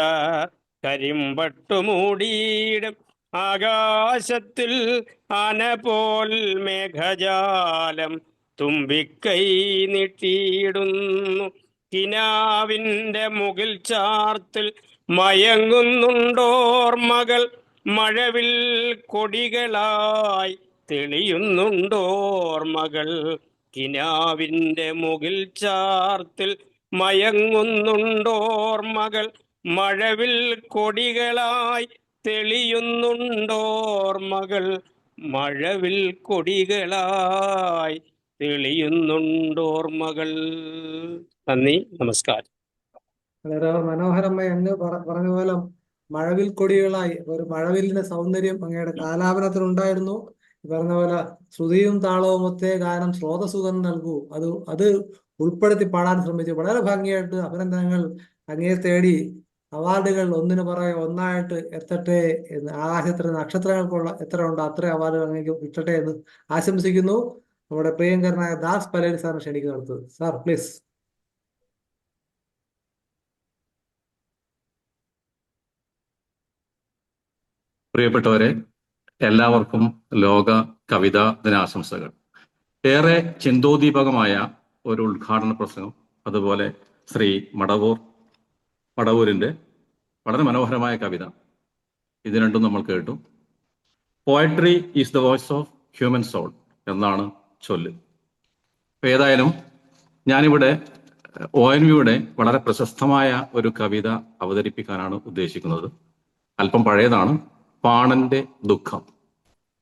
കരിമ്പട്ടുമൂടിയിടും ആകാശത്തിൽ ആന പോൽ മേഘജാലം തുമ്പിക്കൈ നീട്ടിയിടുന്നു കിനാവിൻ്റെ മുകിൽ ചാർത്തിൽ മയങ്ങുന്നുണ്ടോർമകൾ മഴവിൽ കൊടികളായി തെളിയുന്നുണ്ടോർമകൾ കിനാവിൻ്റെ മുകിൽ ചാർത്തിൽ മയങ്ങുന്നുണ്ടോർമകൾ മഴവിൽ കൊടികളായി തെളിയുന്നുണ്ടോർമകൾ മഴവിൽ കൊടികളായി തെളിയുന്നുണ്ടോർമകൾ. നന്ദി, നമസ്കാരം. വളരെ മനോഹരമായി അങ്ങ് പറഞ്ഞ പോലെ മഴവിൽ കൊടികളായി ഒരു മഴവില്ലിന്റെ സൗന്ദര്യം അങ്ങയുടെ കാലാപനത്തിലുണ്ടായിരുന്നു. പറഞ്ഞ പോലെ ശ്രുതിയും താളവും ഒത്തേ ഗാനം സ്രോതസുഖം നൽകൂ, അത് ഉൾപ്പെടുത്തി പാടാൻ ശ്രമിച്ചു. വളരെ ഭംഗിയായിട്ട് അഭിനന്ദനങ്ങൾ. അങ്ങയെ തേടി അവാർഡുകൾ ഒന്നിനു പുറകെ ഒന്നായിട്ട് എത്തട്ടെ എന്ന്, ആകാശത്തിന് നക്ഷത്രങ്ങൾക്കുള്ള എത്ര ഉണ്ട് അത്ര അവാർഡുകൾ അങ്ങേക്ക് കിട്ടട്ടെ എന്ന് ആശംസിക്കുന്നു. നമ്മുടെ പ്രിയങ്കരനായ ദാസ് പലേരി സാറിന് ക്ഷണിക്കുന്നത്. Sir please. പ്രിയപ്പെട്ടവരെ, എല്ലാവർക്കും ലോക കവിതാ ദിനാശംസകൾ. ഏറെ ചിന്തോദ്ദീപകമായ ഒരു ഉദ്ഘാടന പ്രസംഗം, അതുപോലെ ശ്രീ മടവൂരിൻ്റെ വളരെ മനോഹരമായ കവിത, ഇത് രണ്ടും നമ്മൾ കേട്ടു. Poetry is the voice of human soul എന്നാണ് ചൊല്ല്. ഏതായാലും ഞാനിവിടെ ONVയുടെ വളരെ പ്രശസ്തമായ ഒരു കവിത അവതരിപ്പിക്കാനാണ് ഉദ്ദേശിക്കുന്നത്. അല്പം പഴയതാണ്. പാണന്റെ ദുഃഖം.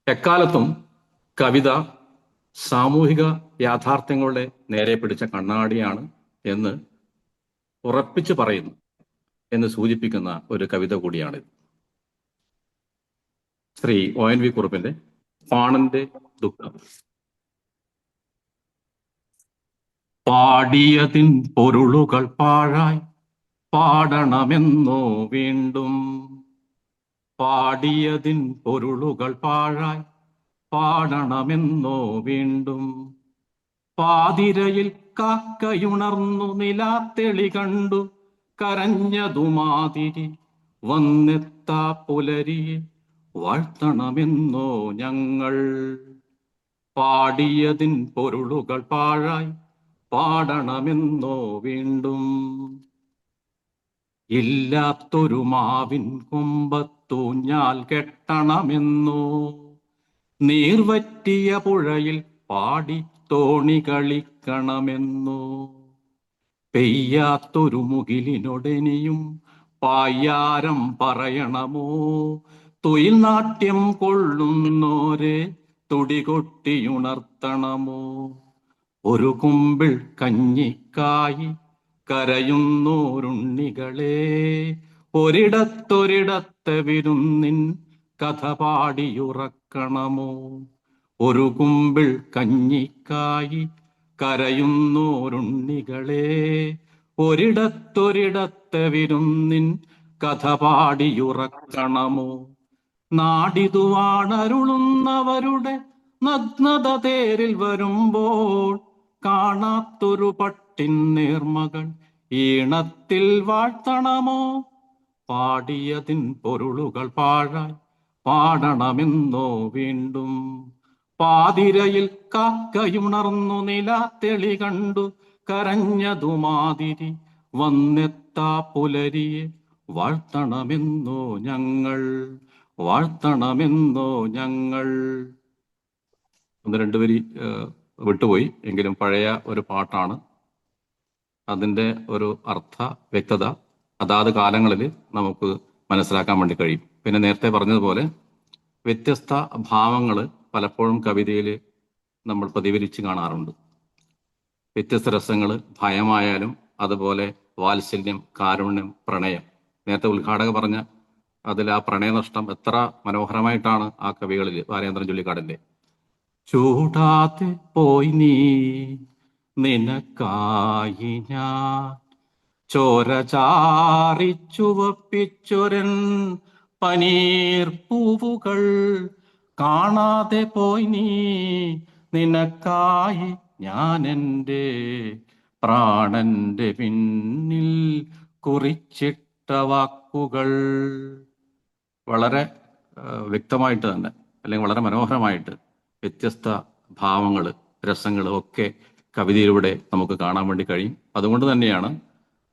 എക്കാലത്തും കവിത സാമൂഹിക യാഥാർത്ഥ്യങ്ങളുടെ നേരെ പിടിച്ച കണ്ണാടിയാണ് എന്ന് ഉറപ്പിച്ചു പറയുന്നു എന്ന് സൂചിപ്പിക്കുന്ന ഒരു കവിത കൂടിയാണിത്. ശ്രീ ONV കുറുപ്പിന്റെ പാണന്റെ ദുഃഖം. പാടിയതിൻ പൊരുളുകൾ പാഴായി പാടണമെന്നോ വീണ്ടും, പാടിയതിൻ പൊരുളുകൾ പാഴായി പാടണമെന്നോ വീണ്ടും, പാതിരയിൽ കാക്കയുണർന്നു നിലാത്തെളി കണ്ടു കരഞ്ഞതുമാതിരി വന്നെത്താ പുലരിയെ വാഴ്ത്തണമെന്നോ ഞങ്ങൾ. പാടിയതിൻ പൊരുളുകൾ പാഴായി പാടണമെന്നോ വീണ്ടും, ഇല്ലാത്തൊരു മാവിൻ കൊമ്പത്തൂഞ്ഞാൽ കെട്ടണമെന്നോ, നീർവറ്റിയ പുഴയിൽ പാടി തോണി കളിക്കണമെന്നോ, പെയ്യാത്തൊരു മുകിലിനൊടനിയും പായാരം പറയണമോ, തൊയിൽ നാട്യം കൊള്ളുന്നോരെ തുടികൊട്ടിയുണർത്തണമോ, ഒരു കുമ്പിൾ കഞ്ഞിക്കായി കരയുന്നോരുണ്ണികളെ ഒരിടത്തൊരിടത്തെ വിരുന്നിൻ കഥ പാടിയുറക്കണമോ, ഒരു കുമ്പിൾ കഞ്ഞിക്കായി കരയുന്നോരുണ്ണികളെ ഒരിടത്തൊരിടത്തെ വിരുന്നിൻ കഥ പാടിയുറക്കണമോ. നാടിതുവാണരുളുന്നവരുടെ നഗ്നത തേരിൽ വരുമ്പോൾ കാണാത്തൊരു പട്ടിൻ നേർമകൾ ഈണത്തിൽ വാഴ്ത്തണമോ, പാടിയതിൻ പൊരുളുകൾ പാഴായി പാടണമെന്നോ വീണ്ടും, പാതിരയിൽ കാക്കയുണർന്നു നിലാത്തെളി കണ്ടു കരഞ്ഞതുമാതിരി വന്നെത്താ പുലരിയെ വാഴ്ത്തണമെന്നോ ഞങ്ങൾ, വാഴ്ത്തണമെന്നോ ഞങ്ങൾ. ഒന്ന് രണ്ടുപേരി വിട്ടുപോയി, എങ്കിലും പഴയ ഒരു പാട്ടാണ്. അതിൻ്റെ ഒരു അർത്ഥ വ്യക്തത അതാത് കാലങ്ങളിൽ നമുക്ക് മനസ്സിലാക്കാൻ വേണ്ടി കഴിയും. പിന്നെ നേരത്തെ പറഞ്ഞതുപോലെ വ്യത്യസ്ത ഭാവങ്ങൾ പലപ്പോഴും കവിതയിൽ നമ്മൾ പ്രതിഫലിച്ച് കാണാറുണ്ട്. വ്യത്യസ്ത രസങ്ങൾ, ഭയമായാലും അതുപോലെ വാത്സല്യം, കാരുണ്യം, പ്രണയം. നേരത്തെ ഉദ്ഘാടക പറഞ്ഞ അതിൽ ആ പ്രണയനഷ്ടം എത്ര മനോഹരമായിട്ടാണ് ആ കവികളിൽ ബാലേന്ദ്രൻ ചുള്ളിക്കാടിന്റെ. ചൂടാതെ പോയി നീ നിനക്കായി ഞാൻ ചോര ചാറി ചുവപ്പിച്ചൊരൻ പനീർ പൂവുകൾ കാണാതെ പോയി നീ നിനക്കായി ഞാൻ എൻ്റെ പ്രാണന്റെ പിന്നിൽ കുറിച്ചിട്ട വാക്കുകൾ. വളരെ വ്യക്തമായിട്ട് തന്നെ, അല്ലെങ്കിൽ വളരെ മനോഹരമായിട്ട് വ്യത്യസ്ത ഭാവങ്ങൾ, രസങ്ങൾ ഒക്കെ കവിതയിലൂടെ നമുക്ക് കാണാൻ വേണ്ടി കഴിയും. അതുകൊണ്ട് തന്നെയാണ്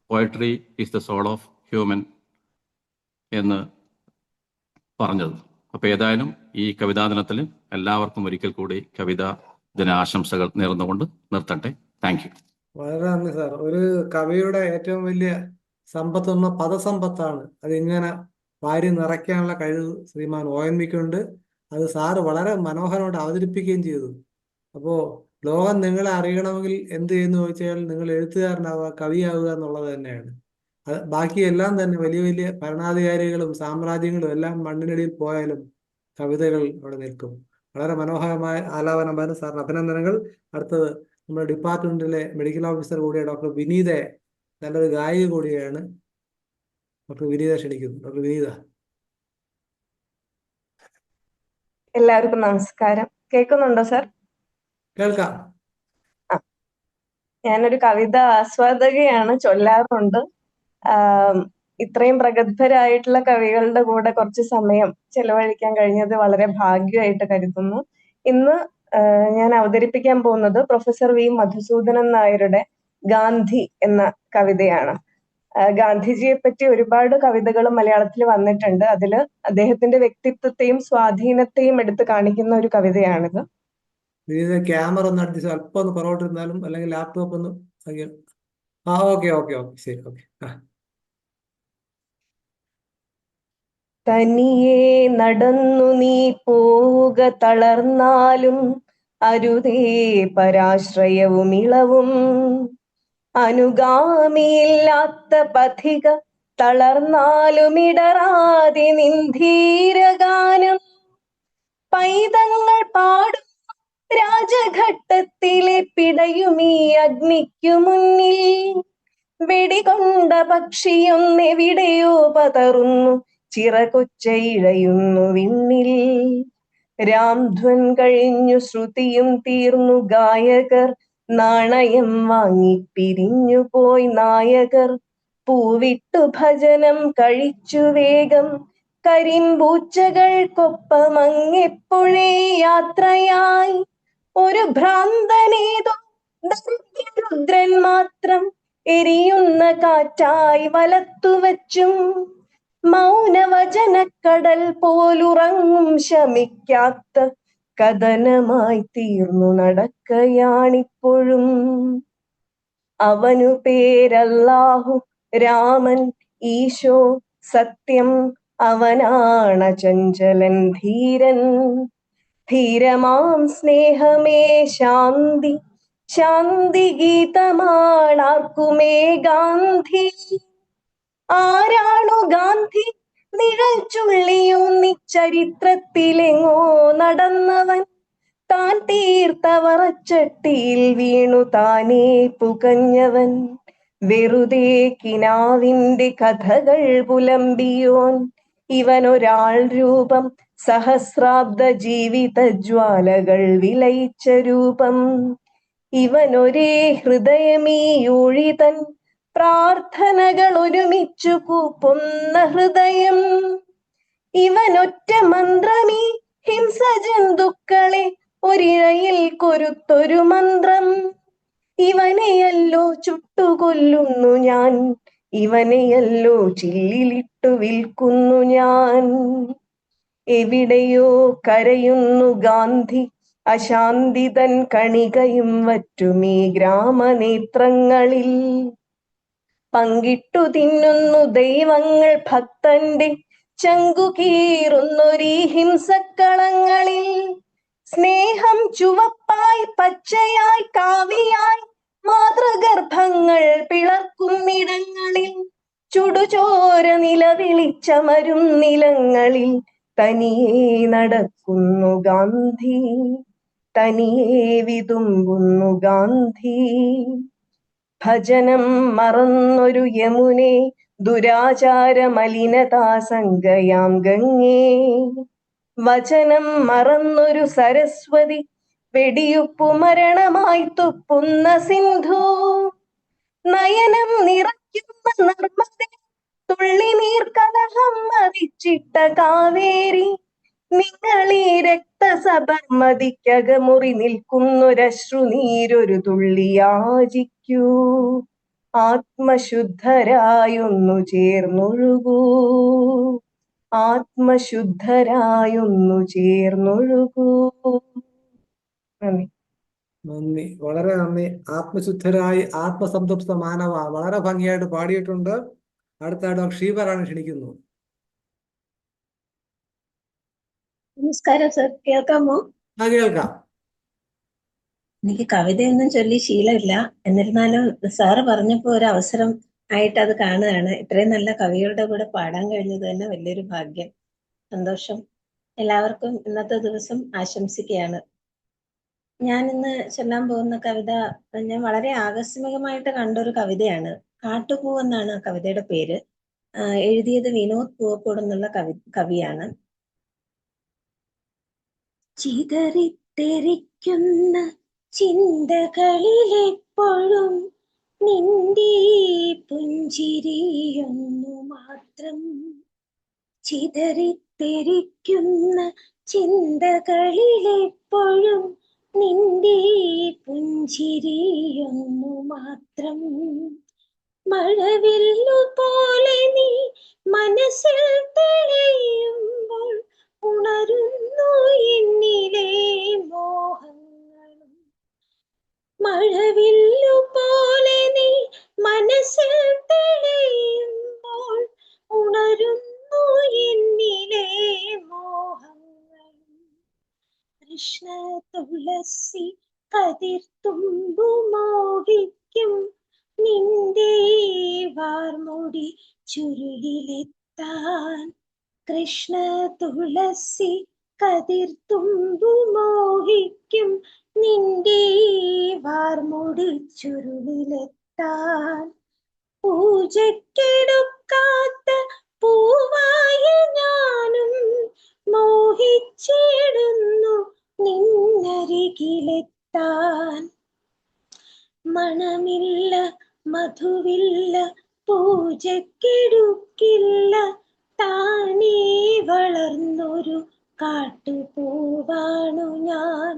poetry is the soul of human എന്ന് പറഞ്ഞത്. അപ്പോൾ ഏതായാലും ഈ കവിതാ ദിനത്തിൽ എല്ലാവർക്കും ഒരിക്കൽ കൂടി കവിതാ ദിനാശംസകൾ നേർന്നുകൊണ്ട് നിർത്തട്ടെ. Thank you. വളരെ നന്ദി സാർ. ഒരു കവിയുടെ ഏറ്റവും വലിയ സമ്പത്ത് എന്ന പദസമ്പത്താണ്. അതിങ്ങനെ വാരി നിറയ്ക്കാനുള്ള കഴിവ് ശ്രീമാൻ ONVക്കുണ്ട്. അത് സാറ് വളരെ മനോഹരമായിട്ട് അവതരിപ്പിക്കുകയും ചെയ്തു. അപ്പോൾ ലോകം നിങ്ങളെ അറിയണമെങ്കിൽ എന്ത് ചെയ്യുന്നു ചോദിച്ചാൽ നിങ്ങൾ എഴുത്തുകാരനാവുക, കവിയാവുക എന്നുള്ളത് തന്നെയാണ്. അത് ബാക്കിയെല്ലാം തന്നെ വലിയ വലിയ ഭരണാധികാരികളും സാമ്രാജ്യങ്ങളും എല്ലാം മണ്ണിനടിയിൽ പോയാലും കവിതകൾ അവിടെ നിൽക്കും. വളരെ മനോഹരമായ ആലാപനമായിരുന്നു സാറിന് അഭിനന്ദനങ്ങൾ. അടുത്തത് നമ്മുടെ ഡിപ്പാർട്ട്മെന്റിലെ മെഡിക്കൽ ഓഫീസർ കൂടിയ ഡോക്ടർ വിനീത, നല്ലൊരു ഗായിക കൂടിയാണ്. ഡോക്ടർ വിനീത ക്ഷണിക്കുന്നു. ഡോക്ടർ വിനീത. എല്ലാവർക്കും നമസ്കാരം. കേൾക്കുന്നുണ്ടോ സർ? കേൾക്കാം. ഞാനൊരു കവിത ആസ്വാദകയാണ്, ചൊല്ലാറുണ്ട്. ഇത്രയും പ്രഗത്ഭരായിട്ടുള്ള കവികളുടെ കൂടെ കുറച്ച് സമയം ചെലവഴിക്കാൻ കഴിഞ്ഞത് വളരെ ഭാഗ്യമായിട്ട് കരുതുന്നു. ഇന്ന് ഞാൻ അവതരിപ്പിക്കാൻ പോകുന്നത് പ്രൊഫസർ വി മധുസൂദനൻ നായരുടെ ഗാന്ധി എന്ന കവിതയാണ്. ഗാന്ധിജിയെ പറ്റി ഒരുപാട് കവിതകൾ മലയാളത്തിൽ വന്നിട്ടുണ്ട്. അതില് അദ്ദേഹത്തിന്റെ വ്യക്തിത്വത്തെയും സ്വാധീനത്തെയും എടുത്ത് കാണിക്കുന്ന ഒരു കവിതയാണിത്. ക്യാമറ ഒന്ന് അഡ്ജസ്റ്റ് അല്പം ഒന്ന് പുറകോട്ടിരുന്നാലും, അല്ലെങ്കിൽ ലാപ്ടോപ്പ് ഒന്ന് ഓക്കെ ഓക്കെ ഓക്കെ ശരി ഓക്കെ. തനിയെ നടന്നു നീ പോവുക തളർന്നാലും അരുതേ പരാശ്രയവും ഇളവും. അനുഗാമിയില്ലാത്ത പഥിക തളർന്നാലും ഇടറാതെ നിൻധീരഗാനം. പൈതങ്ങൾ പാടും രാജഘട്ടത്തിലെ പിടയുമീ അഗ്നിക്കു മുന്നിൽ. വെടികൊണ്ട പക്ഷിയൊന്നെവിടെയോ പതറുന്നു, ചിറകൊച്ചയിഴയുന്നു വിണ്ണിൽ. രാംധ്വൻ കഴിഞ്ഞു ശ്രുതിയും തീർന്നു ഗായകർ, നാണയം വാങ്ങി പിരിഞ്ഞു പോയി നായകർ. പൂവിട്ടു ഭജനം കഴിച്ചു വേഗം കരിമ്പൂച്ചകൾക്കൊപ്പമങ്ങെപ്പോഴേ യാത്രയായി. ഒരു ഭ്രാന്തനേതോ ദരിദ്രരുദ്രൻ മാത്രം എരിയുന്ന കാറ്റായി വലത്തുവച്ചും. മൗനവചനക്കടൽ പോലുറങ്ങും ശമിക്കാത്ത കഥനമായി തീർന്നു നടക്കയാണിപ്പോഴും. അവനു പേരല്ലാഹു, രാമൻ, ഈശോ, സത്യം. അവനാണ ചഞ്ചലൻ ധീരൻ. ധീരമാം സ്നേഹമേ ശാന്തി, ശാന്തി ഗീതമാണാർക്കുമേ ഗാന്ധി. ആരാണു ഗാന്ധി? നിഴൽ ചുള്ളിയൂന്നി ചരിത്രത്തിലെങ്ങോ നടന്നവൻ. താൻ തീർത്ത വറച്ചട്ടിയിൽ വീണു താനേ പുകഞ്ഞവൻ. വെറുതെ കിനാവിന്റെ കഥകൾ പുലമ്പിയോൻ. ഇവനൊരാൾ രൂപം, സഹസ്രാബ്ദ ജീവിത ജ്വാലകൾ വിലയിച്ച രൂപം. ഇവനൊരേ ഹൃദയമീ ഊഴിതൻ, പ്രാർത്ഥനകൾ ഒരുമിച്ചു കൂപ്പുന്ന ഹൃദയം. ഇവനൊറ്റ മന്ത്രമീ ഹിംസ ജന്തുക്കളെ ഒരിഴയിൽ കൊരുത്തൊരു മന്ത്രം. ഇവനെയല്ലോ ചുട്ടുകൊല്ലുന്നു ഞാൻ, ഇവനെയല്ലോ ചില്ലിലിട്ടു വിൽക്കുന്നു ഞാൻ. എവിടെയോ കരയുന്നു ഗാന്ധി, അശാന്തിതൻ കണികയും വറ്റുമീ ഗ്രാമനേത്രങ്ങളിൽ. പങ്കിട്ടു തിന്നുന്നു ദൈവങ്ങൾ ഭക്തന്റെ ചങ്കുകീറുന്നൊരീ ഹിംസക്കളങ്ങളിൽ. സ്നേഹം ചുവപ്പായി പച്ചയായി കാവിയായി മാതൃഗർഭങ്ങൾ പിളർക്കുന്നിടങ്ങളിൽ ചുടുചോര നിലവിളിച്ചമരും നിലങ്ങളിൽ തനിയെ നടക്കുന്നു ഗാന്ധി, തനിയെ വിതുമ്പുന്നു ഗാന്ധി. ഭജനം മറന്നൊരു യമുനെ, ദുരാചാര മലിനതാസംഗയാം ഗംഗേ. വചനം മറന്നൊരു സരസ്വതി, വെടിയുപ്പു മരണമായി തുപ്പുന്ന സിന്ധു. നയനം നിറയ്ക്കുന്ന നർമ്മദേ, തുള്ളി നീർക്കലഹം മറിച്ചിട്ട കാവേരി. നിങ്ങളീ രക്തസബർമതിക്കകമുറി നിൽക്കുന്നൊരശ്രു നീരൊരു തുള്ളി യാചിക്കൂ. ആത്മശുദ്ധരായൊന്നു ചേർന്നൊഴുകൂ, ആത്മശുദ്ധരായൊന്നു ചേർന്നൊഴുകൂ. നന്ദി. നന്ദി, വളരെ നന്ദി. ആത്മശുദ്ധരായി ആത്മസംതൃപ്ത മാനവ വളരെ ഭംഗിയായിട്ട് പാടിയിട്ടുണ്ട്. അടുത്ത ഡോക്ടർ ഷീബറാണ് ക്ഷണിക്കുന്നു. നമസ്കാരം സർ, കേൾക്കാമോ? കേൾക്കാം. എനിക്ക് കവിതയൊന്നും ചൊല്ലി ശീലമില്ല, എന്നിരുന്നാലും സാറ് പറഞ്ഞപ്പോൾ ഒരു അവസരം ആയിട്ട് അത് കാണുകയാണ്. ഇത്രയും നല്ല കവികളുടെ കൂടെ പാടാൻ കഴിഞ്ഞത് തന്നെ വലിയൊരു ഭാഗ്യം, സന്തോഷം. എല്ലാവർക്കും ഇന്നത്തെ ദിവസം ആശംസിക്കുകയാണ്. ഞാൻ ഇന്ന് ചൊല്ലാൻ പോകുന്ന കവിത ഞാൻ വളരെ ആകസ്മികമായിട്ട് കണ്ടൊരു കവിതയാണ്. കാട്ടുപൂ എന്നാണ് ആ കവിതയുടെ പേര്. എഴുതിയത് വിനോദ് പൂവക്കോട് എന്നുള്ള കവിയാണ്. ചിതറിത്തെറിക്കുന്ന ചിന്തകളിലെപ്പോഴും നിന്റെ പുഞ്ചിരിയൊന്നു മാത്രം. ചിതറിത്തെറിക്കുന്ന ചിന്തകളിലെപ്പോഴും നിന്റെ പുഞ്ചിരിയൊന്നു മാത്രം. മഴവില്ലു പോലെ നീ മനസ്സിൽ തെളിയുമ്പോൾ ഉണരുന്നു എന്നിലെ മോഹങ്ങളും. മഴവില്ലു പോലെ നീ മനസ്സിൽ തെളിയുമ്പോൾ ഉണരുന്നു എന്നിലെ മോഹങ്ങളും. കൃഷ്ണ തുളസി കതിർത്തുമ്പു മോഹിക്കും നിന്റെ വാർമുടി ചുരുളിലെത്താൻ. കൃഷ്ണ തുളസി കതിർത്തുമ്പു മോഹിക്കും നിന്റെ വാർമുടി ചുരുളിലെത്താൻ. പൂജക്കെടുക്കാത്ത പൂവായ ഞാനും മോഹിച്ചിടുന്നു നിന്നരികിലെത്താൻ. മണമില്ല മധുവില്ല പൂജക്കെടുക്കില്ല, താനേ വളർന്നൊരു കാട്ടുപൂവാണു ഞാൻ.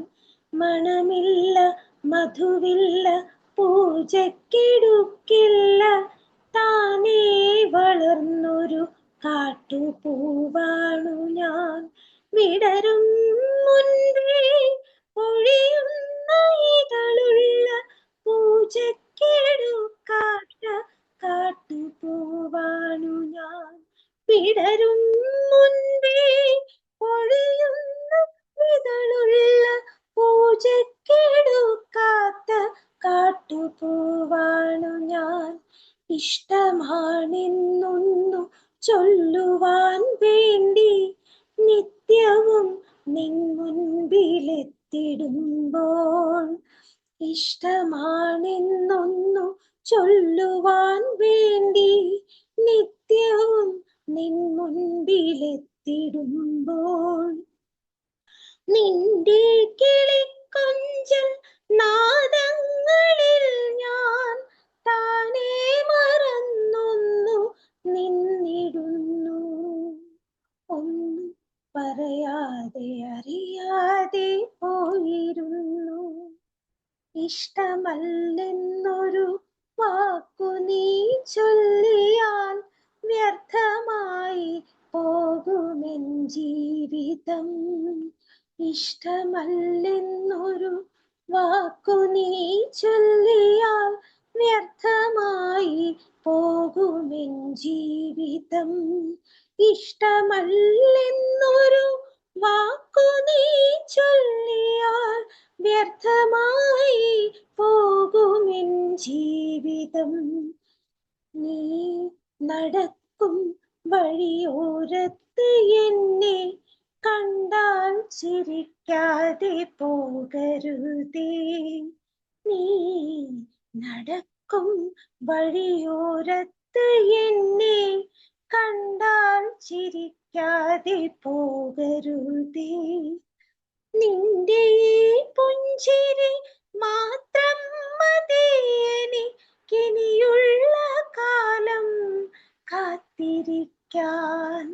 മണമില്ല മധുവില്ല പൂജക്കെടുക്കില്ല, താനേ വളർന്നൊരു കാട്ടുപൂവാണു ഞാൻ. വിടരും മുൻപേ പൊഴിയുന്ന ഇതളുള്ള പൂജക്കെടുക്കാത്ത കാട്ടുപൂവാണു ഞാൻ. വിടരും മുൻപേ പൊഴിയുന്ന ഇതളുള്ള പൂജക്കെടുക്കാത്ത കാട്ടുപൂവാണു ഞാൻ. ഇഷ്ടമാണെന്നൊന്നു ചൊല്ലുവാൻ വേണ്ടി നിത്യവും നിൻ മുൻപിലെത്തിടുമ്പോൾ. ഇഷ്ടമാണെന്നൊന്നു ചൊല്ലുവാൻ വേണ്ടി നിത്യവും നിൻ മുൻപിലെത്തിടുമ്പോൾ. നിന്റെ കിളിക്കൊഞ്ചൽ നാദങ്ങളിൽ ഞാൻ താനേ മറന്നൊന്നു നിന്നിടുന്നു. ഒന്നും പറയാതെ അറിയാതെ പോയിരുന്നു. ഇഷ്ടമല്ലെന്നൊരു വാക്കു നീ ചൊല്ലിയാൽ വ്യർത്ഥമായി പോകുമെൻ ജീവിതം. ഇഷ്ടമല്ലെന്നൊരു വാക്കു നീ ചൊല്ലിയാൽ വ്യർത്ഥമായി പോകുമെൻ ജീവിതം. ഇഷ്ടമല്ലെന്നൊരു വാക്കു നീ ചൊല്ലിയാൽ വ്യർത്ഥമായി പോകുമെൻ ജീവിതം. നീ നടക്കും വഴിയോരത്ത് എന്നെ കണ്ടാൽ ചിരിക്കാതെ പോകരുതേ. നീ നടക്കും വഴിയോരത്ത് എന്നെ കണ്ടാൽ ചിരിക്കാതെ പോകരുതേ. നിന്റെ ഈ പുഞ്ചിരി മാത്രം മതി എനിക്കിനിയുള്ള കാലം കാത്തിരിക്കാൻ.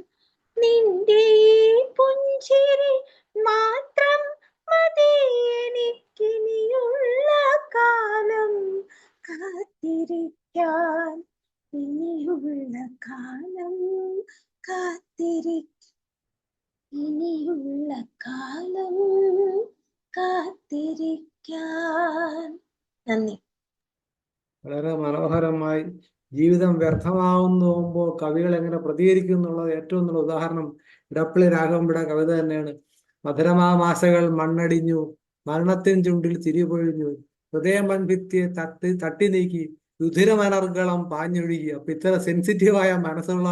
നിന്റെ ഈ പുഞ്ചിരി മാത്രം മതി എനിക്കിനിയുള്ള കാലം കാത്തിരിക്കാൻ. ഇനിയുള്ള കാലം ഇനിയുള്ള കാലം കാത്തിരിക്കാൻ. നന്ദി. വളരെ മനോഹരമായി ജീവിതം വ്യർത്ഥമാവുമ്പോൾ കവികൾ എങ്ങനെ പ്രതികരിക്കും എന്നുള്ളത് ഏറ്റവും നല്ല ഉദാഹരണം ഇടപ്പള്ളി രാഘവൻപിള്ള കവിത തന്നെയാണ്. മധുരമാമാശകൾ മണ്ണടിഞ്ഞു, മരണത്തിൻ ചുണ്ടിൽ തിരിപൊഴിഞ്ഞു, ഹൃദയം മൺഭിത്തിയെ തട്ടി നീക്കി, രുധിരമനർഗളം പാഞ്ഞൊഴുകി. അപ്പൊ ഇത്ര സെൻസിറ്റീവായ മനസ്സുള്ള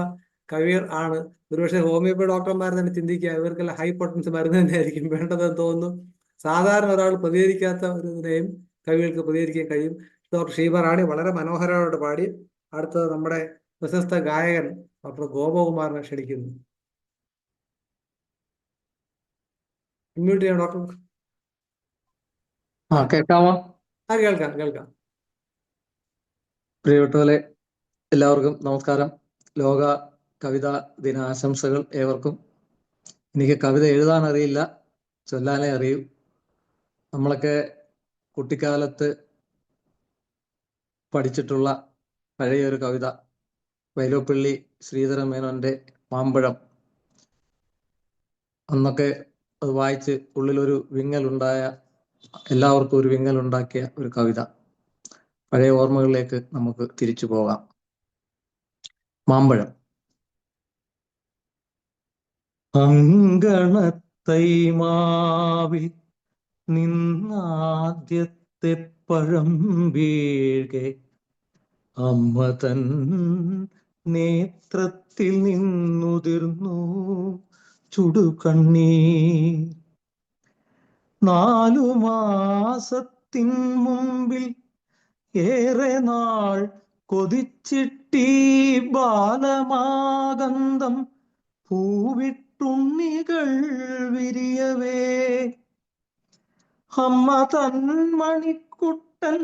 കവികൾ ആണ്. ഒരുപക്ഷെ ഹോമിയോപ്പതി ഡോക്ടർമാർ തന്നെ ചിന്തിക്കുക ഇവർക്കെല്ലാം ഹൈ പൊട്ടൻസ് മരുന്ന് തന്നെയായിരിക്കും വേണ്ടതെന്ന് തോന്നുന്നു. സാധാരണ ഒരാൾ പ്രതികരിക്കാത്ത ഒരു ഇതിനെയും കവികൾക്ക് പ്രതികരിക്കാൻ കഴിയും. ഡോക്ടർ ഷീബ റാണി വളരെ മനോഹരമായിട്ട് പാടി. അടുത്തത് നമ്മുടെ പ്രശസ്ത ഗായകൻ ഡോക്ടർ ഗോപകുമാറിനെ ക്ഷണിക്കുന്നു. മ്യൂട്ട് ചെയ്യാം ഡോക്ടർ. കേൾക്കാമോ? കേൾക്കാം കേൾക്കാം. പ്രിയപ്പെട്ടവരെ, എല്ലാവർക്കും നമസ്കാരം. ലോക കവിതാ ദിനാശംസകൾ ഏവർക്കും. എനിക്ക് കവിത എഴുതാൻ അറിയില്ല, ചൊല്ലാനേ അറിയൂ. നമ്മളൊക്കെ കുട്ടിക്കാലത്ത് പഠിച്ചിട്ടുള്ള പഴയൊരു കവിത വൈലോപ്പിള്ളി ശ്രീധരമേനോന്റെ മാമ്പഴം. അന്നൊക്കെ അത് വായിച്ച് ഉള്ളിലൊരു വിങ്ങലുണ്ടായ, എല്ലാവർക്കും ഒരു വിങ്ങലുണ്ടാക്കിയ ഒരു കവിത. പഴയ ഓർമ്മകളിലേക്ക് നമുക്ക് തിരിച്ചു പോകാം. മാമ്പഴം. അങ്കണത്തൈമാവിൽ നിന്നാദ്യത്തെ പഴം വീഴ്കെ അമ്മ തൻ നേത്രത്തിൽ നിന്നുതിർന്നു ചുടുകണ്ണീർ. 4 മാസത്തിൻ മുമ്പിൽ ഏറെ നാൾ കൊതിച്ചിട്ടീ ബാലമാകന്തം പൂവിട്ടുണ്ണികൾ വിരിയവേ അമ്മ തൻ മണിക്കുട്ടൻ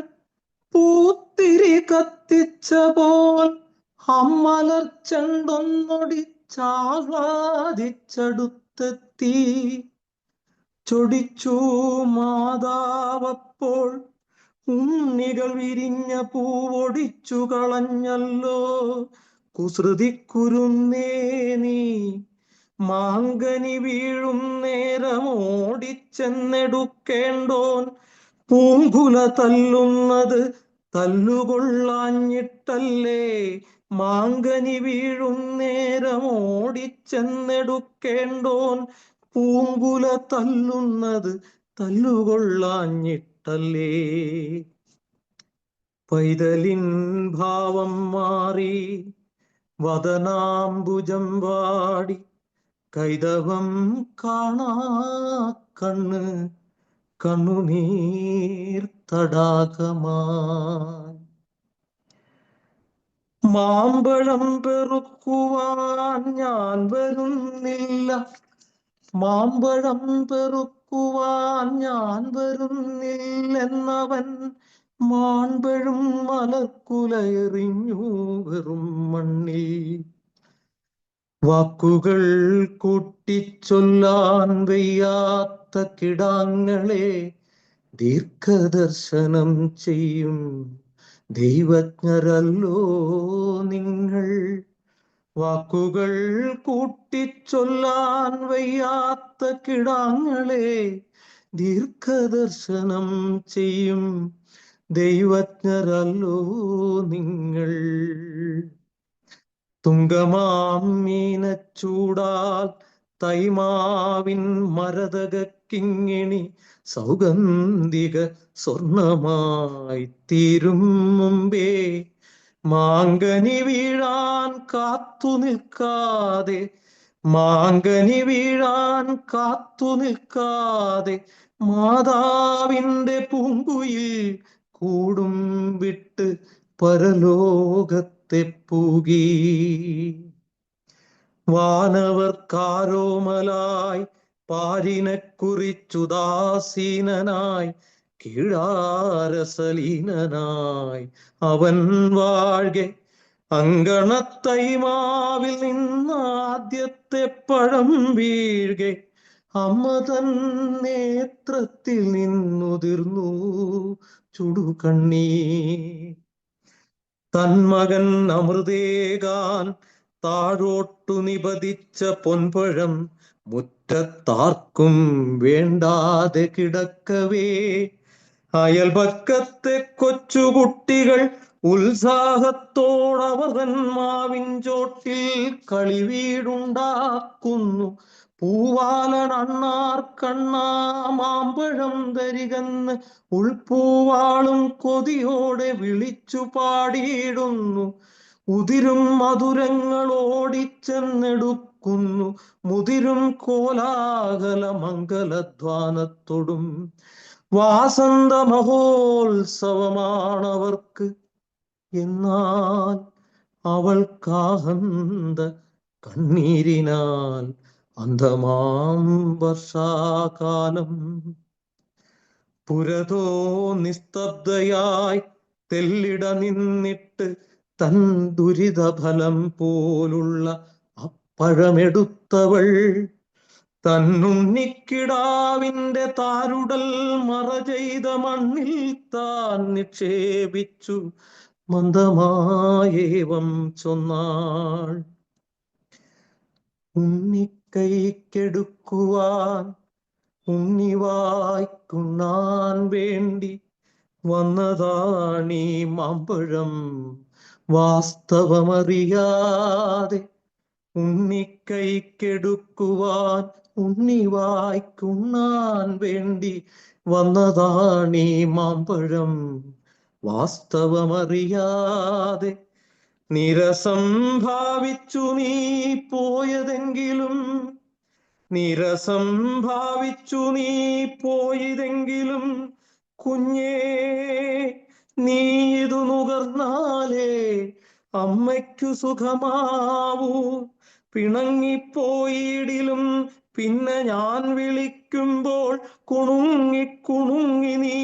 പൂത്തിരി കത്തിച്ച പോൽ അമ്മലർച്ചണ്ടൊന്നൊടിച്ചാഹ്ലാദിച്ചടുത്തെത്തി. ചൊടിച്ചു മാതാവപ്പോൾ ഉണ്ണികൾ വിരിഞ്ഞ പൂവൊടിച്ചു കളഞ്ഞല്ലോ. കുസൃതിക്കുരുന്നേ നീ മാങ്കനി വീഴും നേരമോടിച്ചെന്നെടുക്കേണ്ടോൻ. പൂങ്കുല തല്ലുന്നത് തല്ലുകൊള്ളാഞ്ഞിട്ടല്ലേ, മാങ്കനി വീഴും നേരമോടിച്ചെന്നെടുക്കേണ്ടോൻ. പൂങ്കുല തല്ലുന്നത് തല്ലുകൊള്ളാഞ്ഞിട്ടല്ലേ. പൈതലിൻ ഭാവം മാറി വദനാംബുജം വാടി, കൈതവം കാണാ കണ്ണ് കണ്ണുനീർ തടാകമായി. മാമ്പഴം പെറുക്കുവാൻ ഞാൻ വരുന്നില്ല, മാമ്പഴം പെറുക്കുവാൻ ഞാൻ വരുന്നില്ലെന്നവൻ മാൺപഴും മലർക്കുലയെറിഞ്ഞു വെറും മണ്ണിൽ. വാക്കുകൾ കൂട്ടിച്ചൊല്ലാൻ വയ്യാത്ത കിടാങ്ങളെ ദീർഘദർശനം ചെയ്യും ദൈവജ്ഞരല്ലോ നിങ്ങൾ. വാക്കുകൾ കൂട്ടിച്ചൊല്ലാൻ വയ്യാത്ത കിടാങ്ങളെ ദീർഘദർശനം ചെയ്യും ദൈവജ്ഞരല്ലോ നിങ്ങൾ. തുങ്കമാം മീനച്ചൂടാൽ തൈമാവിൻ മരതകിങ്ങിണി സൗഗന്ധിക സ്വർണമായി തീരും മുമ്പേ മാങ്കനി വീഴാൻ കാത്തു നിൽക്കാതെ മാതാവിൻ്റെ പൂങ്കുയിൽ കൂടും വിട്ട് പരലോകത്തെ പൂകി. വാനവർക്കാരോമലായി പാരിനെ കുറിച്ചുദാസീനനായി കീഴാരസലീനനായി അവൻ വാഴ്കെ അങ്കണത്തൈമാവിൽ നിന്നാദ്യത്തെ പഴം വീഴ്കെ അമ്മ തൻ നേത്രത്തിൽ നിന്നുതിർന്നു ചുടുകണ്ണീർ. തന്മകൻ അമൃതേകാൻ താഴോട്ടു നിപതിച്ച പൊൻപഴം മുറ്റത്താർക്കും വേണ്ടാതെ കിടക്കവേ അയൽപക്കത്തെ കൊച്ചുകുട്ടികൾ ഉത്സാഹത്തോടവൻ മാവിൻ ചോട്ടിൽ കളിവീടുണ്ടാക്കുന്നു. പൂവാലനണ്ണാർ കണ്ണാ മാമ്പഴം തരികന്ന് ഉൾപ്പൂവാളും കൊതിയോടെ വിളിച്ചു പാടിയിടുന്നു. ഉതിരും മധുരങ്ങൾ ഓടിച്ചെന്നെടുക്കുന്നു മുതിരും കോലാഹല മംഗലധ്വാനത്തോടും. വാസന്ത മഹോത്സവമാണവർക്ക്, എന്നാൽ അവൾക്കാഹന്ത കണ്ണീരിനാൽ അന്ധമാം വർഷാകാലം. പുരതോ നിസ്തബ്ധയായി തെല്ലിട നിന്നിട്ട് തൻ ദുരിതഫലം പോലുള്ള അപ്പഴമെടുത്തവൾ തന്നുണ്ണിക്കിടാവിൻ്റെ താരുടൽ മറ ചെയ്ത മണ്ണിൽ താൻ നിക്ഷേപിച്ചു മന്ദമായേവം ചൊന്നാൾ. ഉണ്ണിക്കൈക്കെടുക്കുവാൻ ഉണ്ണിവായ്ക്കുണ്ണാൻ വേണ്ടി വന്നതാണീ മാമ്പഴം വാസ്തവമറിയാതെ. ഉണ്ണിക്കൈക്കെടുക്കുവാൻ ഉണ്ണിവായ്ക്കുണ്ണാൻ വേണ്ടി വന്നതാണീ മാമ്പഴം വാസ്തവമറിയാതെ. നിരസം ഭാവിച്ചു നീ പോയതെങ്കിലും കുഞ്ഞേ നീ ഇതു നുകർന്നാലേ അമ്മയ്ക്കു സുഖമാവൂ. പിണങ്ങിപ്പോയിടിലും പിന്നെ ഞാൻ വിളിക്കുമ്പോൾ കുണുങ്ങി നീ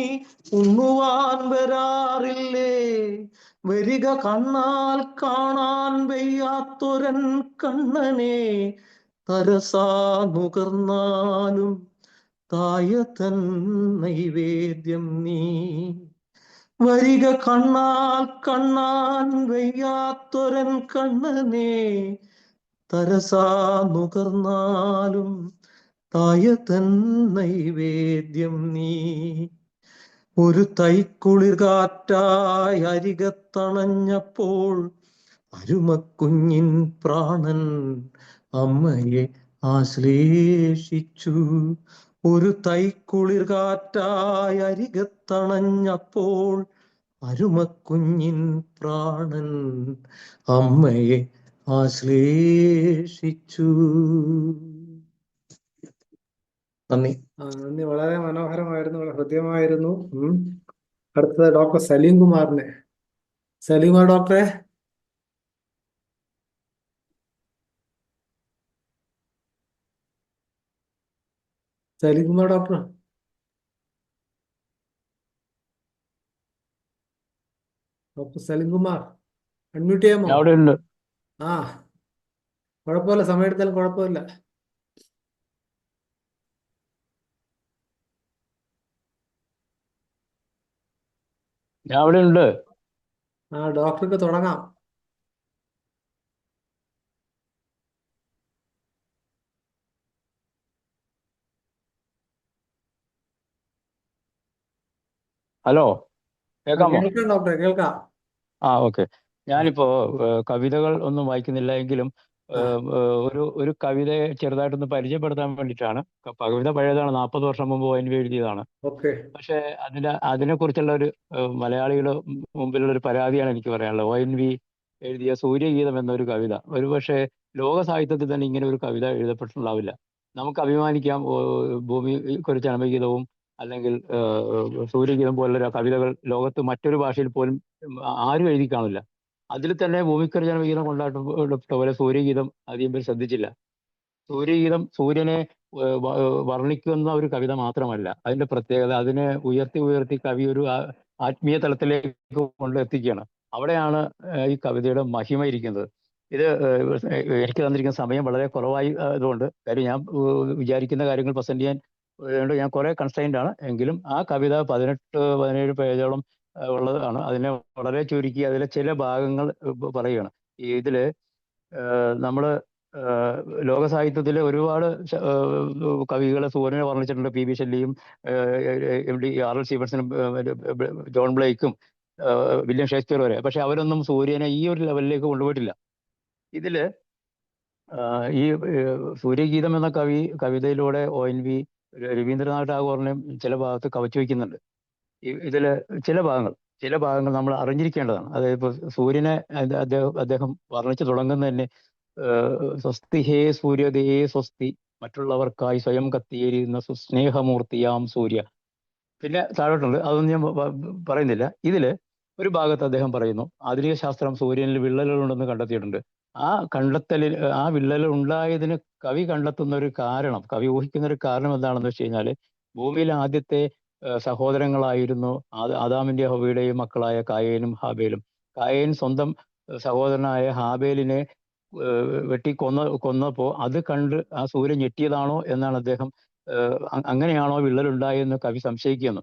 ഉണ്ണുവാൻ വരാറില്ലേ? വരിക കണ്ണാൽ കാണാൻ വയ്യാത്തൊരൻ കണ്ണനെ തരസാ നുകർന്നാലും തായ തൻ നൈവേദ്യം നീ. വരിക കണ്ണാൽ കാണാൻ വയ്യാത്തൊരൻ കണ്ണനെ തരസാ നുകർന്നാലും തായ തൻ നൈവേദ്യം നീ. ഒരു തൈക്കുളിർ കാറ്റായി അരികത്തണഞ്ഞപ്പോൾ അരുമക്കുഞ്ഞിൻ പ്രാണൻ അമ്മയെ ആശ്ലേഷിച്ചു. ഒരു തൈക്കുളിർ കാറ്റായി അരികത്തണഞ്ഞപ്പോൾ അരുമക്കുഞ്ഞിൻ പ്രാണൻ അമ്മയെ ആശ്ലേഷിച്ചു. നന്ദി. നന്ദി. വളരെ മനോഹരമായിരുന്നു, വളരെ ഹൃദ്യമായിരുന്നു. അടുത്തത് ഡോക്ടർ സലീം കുമാറിനെ. സലീം കുമാർ ഡോക്ടറെ. Salim Kumar doctor. Doctor Saleem Kumar unmute ചെയ്യാമോ? അവിടെ ഉണ്ട്. ആ, കുഴപ്പമില്ല, സമയം എടുത്താലും കുഴപ്പമില്ല. ഞാൻ അവിടെ ഉണ്ട്. ആ, ഡോക്ടർക്ക് തുടങ്ങാം. ഹലോ, കേൾക്കാമോ? കേൾക്കാം ഡോക്ടറെ, കേൾക്കാം. ഓക്കെ. ഞാനിപ്പോ കവിതകൾ ഒന്നും വായിക്കുന്നില്ല, എങ്കിലും ആ ഒരു കവിതയെ ചെറുതായിട്ടൊന്ന് പരിചയപ്പെടുത്താൻ വേണ്ടിയിട്ടാണ്. കവിത പഴയതാണ്, 40 വർഷം മുമ്പ് ONV എഴുതിയതാണ്. ഓക്കെ. പക്ഷേ അതിനെക്കുറിച്ചുള്ള ഒരു മലയാളികളുടെ മുമ്പിലുള്ള ഒരു പരാതിയാണ് എനിക്ക് പറയാനുള്ളത്. ONV എഴുതിയ സൂര്യഗീതം എന്നൊരു കവിത ഒരുപക്ഷെ ലോക സാഹിത്യത്തിൽ തന്നെ ഇങ്ങനെ ഒരു കവിത എഴുതപ്പെട്ടിട്ടുണ്ടാവില്ല. നമുക്ക് അഭിമാനിക്കാം, ഭൂമിക്കൊരു ചരമഗീതവും അല്ലെങ്കിൽ സൂര്യഗീതം പോലുള്ള കവിതകൾ ലോകത്ത് മറ്റൊരു ഭാഷയിൽ പോലും ആരും എഴുതി കാണില്ല. അതിൽ തന്നെ ഭൂമിക്കൊരു ചരമഗീതം കൊണ്ടാട്ടപ്പെട്ട പോലെ സൂര്യഗീതം അധികം പേര് ശ്രദ്ധിച്ചില്ല. സൂര്യഗീതം സൂര്യനെ വർണ്ണിക്കുന്ന ഒരു കവിത മാത്രമല്ല, അതിന്റെ പ്രത്യേകത അതിനെ ഉയർത്തി ഉയർത്തി കവി ഒരു ആത്മീയ തലത്തിലേക്ക് കൊണ്ടെത്തിക്കുകയാണ്. അവിടെയാണ് ഈ കവിതയുടെ മഹിമ ഇരിക്കുന്നത്. ഇത് എനിക്ക് തന്നിരിക്കുന്ന സമയം വളരെ കുറവായി അതുകൊണ്ട് കാര്യം ഞാൻ വിചാരിക്കുന്ന കാര്യങ്ങൾ പ്രസന്റ് ചെയ്യാൻ ഞാൻ കുറെ കൺസ്ട്രെയിൻഡ് ആണ്. എങ്കിലും ആ കവിത 18-17 പേജോളം ഉള്ളതാണ്. അതിനെ വളരെ ചുരുക്കി അതിലെ ചില ഭാഗങ്ങൾ പറയുകയാണ്. ഇതില് നമ്മള് ലോക സാഹിത്യത്തിലെ ഒരുപാട് കവികളെ സൂര്യനെ വർണ്ണിച്ചിട്ടുണ്ട്. PB ഷെല്ലിയും RL സ്റ്റീഫൻസണും ജോൺ ബ്ലേക്കും വില്യം ഷേക്സ്പിയർ വരെ. പക്ഷെ അവരൊന്നും സൂര്യനെ ഈ ഒരു ലെവലിലേക്ക് കൊണ്ടുപോയിട്ടില്ല. ഇതില് ഈ സൂര്യഗീതം എന്ന കവിതയിലൂടെ ONV രവീന്ദ്രനാഥ് ടാഗോറിനെയും ചില ഭാഗത്ത് കവച്ചു വയ്ക്കുന്നുണ്ട്. ഇതില് ചില ഭാഗങ്ങൾ നമ്മൾ അറിഞ്ഞിരിക്കേണ്ടതാണ്. അതായത് ഇപ്പൊ സൂര്യനെ അദ്ദേഹം വർണ്ണിച്ചു തുടങ്ങുന്നത് തന്നെ സ്വസ്തി ഹേ സൂര്യദേ സ്വസ്തി, മറ്റുള്ളവർക്കായി സ്വയം കത്തിയേരിയുന്ന സുസ്നേഹമൂർത്തിയാം സൂര്യ. പിന്നെ താഴോട്ടുണ്ട്, അതൊന്നും ഞാൻ പറയുന്നില്ല. ഇതില് ഒരു ഭാഗത്ത് അദ്ദേഹം പറയുന്നു, ആധുനിക ശാസ്ത്രം സൂര്യനിൽ വിള്ളലുകളുണ്ടെന്ന് കണ്ടെത്തിയിട്ടുണ്ട്. ആ വിള്ളൽ ഉണ്ടായതിന് കവി കണ്ടെത്തുന്ന ഒരു കാരണം, കവി ഊഹിക്കുന്ന ഒരു കാരണം എന്താണെന്ന് വെച്ച് കഴിഞ്ഞാൽ, ഭൂമിയിലെ ആദ്യത്തെ സഹോദരങ്ങളായിരുന്നു ആദാമിന്റെ ഹവ്വയുടെയും മക്കളായ കായേനും ഹാബേലും. കായേൻ സ്വന്തം സഹോദരനായ ഹാബേലിനെ വെട്ടി കൊന്നപ്പോ അത് കണ്ട് ആ സൂര്യൻ ഞെട്ടിയതാണോ എന്നാണ് അദ്ദേഹം, അങ്ങനെയാണോ വിള്ളലുണ്ടായെന്ന് കവി സംശയിക്കുന്നു.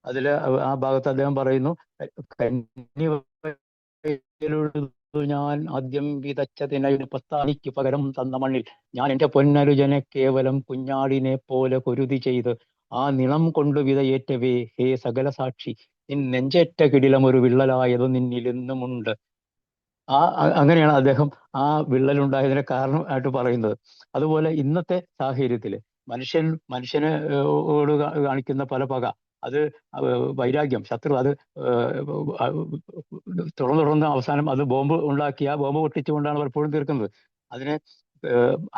അതില് ആ ഭാഗത്ത് അദ്ദേഹം പറയുന്നു, ഞാൻ ആദ്യം വിതച്ചതിനു പത്താണിക്ക് പകരം തന്ന മണ്ണിൽ ഞാൻ എന്റെ പൊന്നരുജനെ കേവലം കുഞ്ഞാടിനെ പോലെ കുരുതി ചെയ്ത് ആ നിണം കൊണ്ട് വിതയേറ്റവേ ഹേ സകല സാക്ഷി, നിൻ നെഞ്ചേറ്റ കിടിലം ഒരു വിള്ളലായത് നിന്നിൽ എന്നുമുണ്ട്. അങ്ങനെയാണ് അദ്ദേഹം ആ വിള്ളലുണ്ടായതിനെ കാരണമായിട്ട് പറയുന്നത്. അതുപോലെ ഇന്നത്തെ സാഹചര്യത്തിൽ മനുഷ്യനോട് കാണിക്കുന്ന പല പക, അത് വൈരാഗ്യം, ശത്രു, അത് തുടർന്ന് അവസാനം അത് ബോംബ് പൊട്ടിച്ചുകൊണ്ടാണ് പലപ്പോഴും തീർക്കുന്നത്.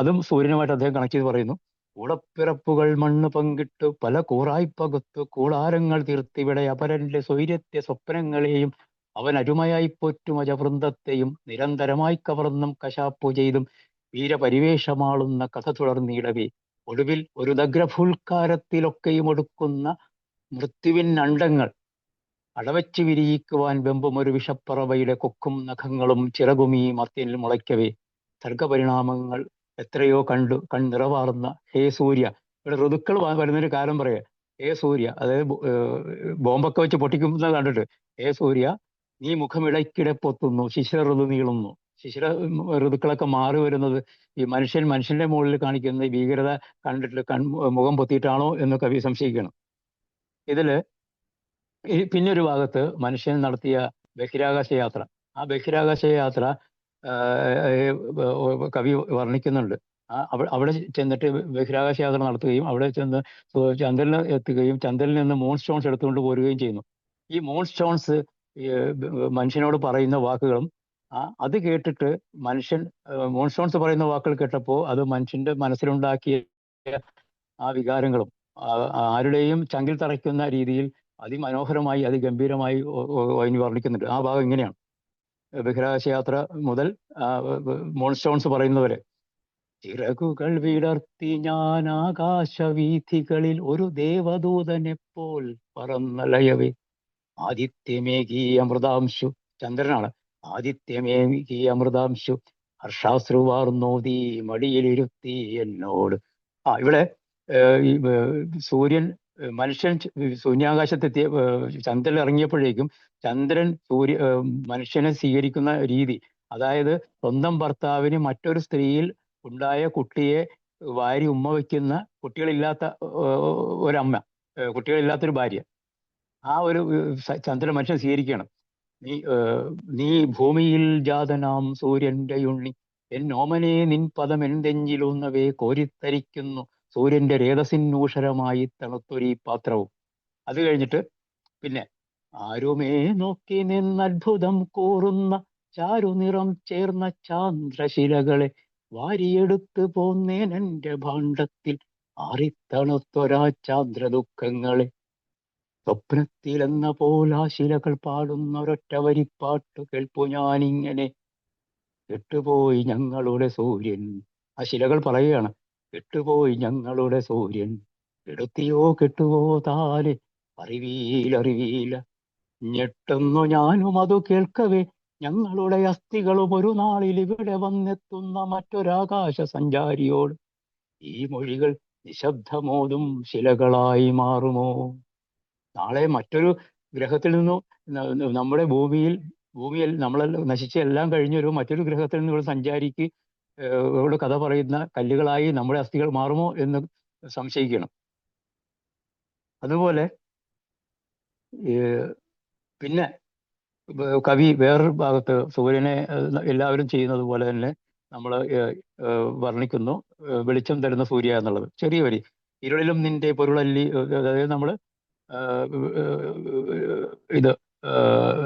അതും സൂര്യനുമായിട്ട് അദ്ദേഹം കണക്ട് ചെയ്ത് പറയുന്നു. കൂടപ്പിറപ്പുകൾ മണ്ണ് പങ്കിട്ട് പല കൂറായി പകുത്ത് കൂടാരങ്ങൾ തീർത്തിവിടെ അപരന്റെ സ്വൈര്യത്തെ സ്വപ്നങ്ങളെയും അവൻ അരുമയായി പോറ്റും അജവൃന്ദത്തെയും നിരന്തരമായി കവർന്നും കശാപ്പു ചെയ്തും വീരപരിവേഷമാളുന്ന കഥ തുടർന്നിടവേ ഒടുവിൽ ഒരു ദഗ്രഫുൽക്കാരത്തിലൊക്കെയും ഒടുക്കുന്ന മൃത്യുവിൻ അണ്ടങ്ങൾ അടവച്ചു വിരിയിക്കുവാൻ വെമ്പും ഒരു വിഷപ്പറവയുടെ കൊക്കും നഖങ്ങളും ചിറകുമീ മർത്യനിൽ മുളയ്ക്കവേ സർഗപരിണാമങ്ങൾ എത്രയോ കണ്ണിറവാർന്ന ഹേ സൂര്യ. ഇവിടെ ഋതുക്കൾ വരുന്നൊരു കാലം പറയാ. ഹേ സൂര്യ, അതായത് ബോംബൊക്കെ വെച്ച് പൊട്ടിക്കുന്നത് കണ്ടിട്ട്, ഹേ സൂര്യ നീ മുഖമിടയ്ക്കിടെ പൊത്തുന്നു, ശിശിര ഋതു നീളുന്നു. ശിശിര ഋതുക്കളൊക്കെ മാറി വരുന്നത് ഈ മനുഷ്യന്റെ മുകളിൽ കാണിക്കുന്ന ഈ ഭീകരത കണ്ടിട്ട് മുഖം പൊത്തിയിട്ടാണോ എന്ന് കവി സംശയിക്കണം. ഇതില് പിന്നെ ഒരു ഭാഗത്ത് മനുഷ്യൻ നടത്തിയ ബഹിരാകാശ യാത്ര, ആ ബഹിരാകാശ യാത്ര കവി വർണ്ണിക്കുന്നുണ്ട്. അവിടെ ചെന്നിട്ട് ബഹിരാകാശ യാത്ര നടത്തുകയും അവിടെ ചെന്ന് ചന്ദ്രനിൽ എത്തുകയും ചന്ദ്രനിൽ നിന്ന് മൂൺ സ്റ്റോൺസ് എടുത്തുകൊണ്ട് പോരുകയും ചെയ്യുന്നു. ഈ മൂൺ സ്റ്റോൺസ് മനുഷ്യനോട് പറയുന്ന വാക്കുകളും അത് കേട്ടിട്ട് മൂൺ സ്റ്റോൺസ് പറയുന്ന വാക്കുകൾ കേട്ടപ്പോൾ അത് മനുഷ്യന്റെ മനസ്സിലുണ്ടാക്കിയ ആ വികാരങ്ങളും ആരുടെയും ചങ്കിൽ തറയ്ക്കുന്ന രീതിയിൽ അതിമനോഹരമായി അതിഗംഭീരമായി ONV വർണ്ണിക്കുന്നുണ്ട്. ആ ഭാഗം ഇങ്ങനെയാണ്. ബഹിരാകാശ യാത്ര മുതൽ മൂൺ സ്റ്റോൺസ് പറയുന്നവരെ, ചിറകുകൾ വിടർത്തി ഞാൻ ആകാശവീഥികളിൽ ഒരു ദേവദൂതനെപ്പോൾ പറന്നലയവേ ആദിത്യമേകീയ അമൃതാംശു, ചന്ദ്രനാണ്, ആദിത്യമേകീയ അമൃതാംശു ഹർഷാശ്രുവാർന്നോതി മടിയിലിരുത്തി എന്നോട്. ഇവിടെ ഈ മനുഷ്യൻ ശൂന്യാകാശത്തെത്തിയ ചന്ദ്രൻ ഇറങ്ങിയപ്പോഴേക്കും ചന്ദ്രൻ മനുഷ്യനെ സ്വീകരിക്കുന്ന രീതി, അതായത് സ്വന്തം ഭർത്താവിന് മറ്റൊരു സ്ത്രീയിൽ ഉണ്ടായ കുട്ടിയെ വാരി ഉമ്മ വയ്ക്കുന്ന, കുട്ടികളില്ലാത്ത ഒരമ്മ, കുട്ടികളില്ലാത്തൊരു ഭാര്യ, ആ ഒരു ചന്ദ്രൻ മനുഷ്യൻ സ്വീകരിക്കണം. നീ ഭൂമിയിൽ ജാതനാം സൂര്യന്റെ ഉണ്ണി എന്നോമനെ നിൻ പദം എന്തെഞ്ചിലൂന്നവേ കോരിത്തരിക്കുന്നു സൂര്യന്റെ രേതസിന്നൂഷരമായി തണുത്തൊരീ പാത്രവും. അത് കഴിഞ്ഞിട്ട് പിന്നെ ആരുമേ നോക്കി നിന്നത്ഭുതം കൂറുന്ന ചാരുനിറം ചേർന്ന ചാന്ദ്രശിലകളെ വാരിയെടുത്ത് പോന്നേൻ എന്റെ ഭാണ്ഡത്തിൽ ആറിത്തണുത്തൊരാ ചാന്ദ്ര ദുഃഖങ്ങളെ. സ്വപ്നത്തിലെന്ന പോലാ ശിലകൾ പാടുന്നൊരൊറ്റ വരിപ്പാട്ടു കേൾപ്പു ഞാനിങ്ങനെ. കെട്ടുപോയി ഞങ്ങളുടെ സൂര്യൻ. ആ ശിലകൾ പറയുകയാണ്, കെട്ടുപോയി ഞങ്ങളുടെ സൂര്യൻ, കെടുത്തിയോ കെട്ടുവോ താലെ അറിവീല. ഞെട്ടുന്നു ഞാനും അതു കേൾക്കവേ, ഞങ്ങളുടെ അസ്ഥികളും ഒരു നാളിൽ ഇവിടെ വന്നെത്തുന്ന മറ്റൊരാകാശ സഞ്ചാരിയോട് ഈ മൊഴികൾ നിശബ്ദമോതും ശിലകളായി മാറുമോ? നാളെ മറ്റൊരു ഗ്രഹത്തിൽ നിന്നും നമ്മുടെ ഭൂമിയിൽ നമ്മളെല്ലാം നശിച്ച് എല്ലാം കഴിഞ്ഞൊരു മറ്റൊരു ഗ്രഹത്തിൽ നിന്ന് ഇവിടെ സഞ്ചാരിക്ക് ഇവിടെ കഥ പറയുന്ന കല്ലുകളായി നമ്മുടെ അസ്ഥികൾ മാറുമോ എന്ന് സംശയിക്കണം. അതുപോലെ പിന്നെ കവി വേറൊരു ഭാഗത്ത് സൂര്യനെ എല്ലാവരും ചെയ്യുന്നത് പോലെ തന്നെ നമ്മൾ വർണ്ണിക്കുന്നു, വെളിച്ചം തരുന്ന സൂര്യ എന്നുള്ളത്. ചെറിയ വരി, ഇരുളിലും നിന്റെ പൊരുളല്ലി, അതായത് നമ്മൾ ഇത്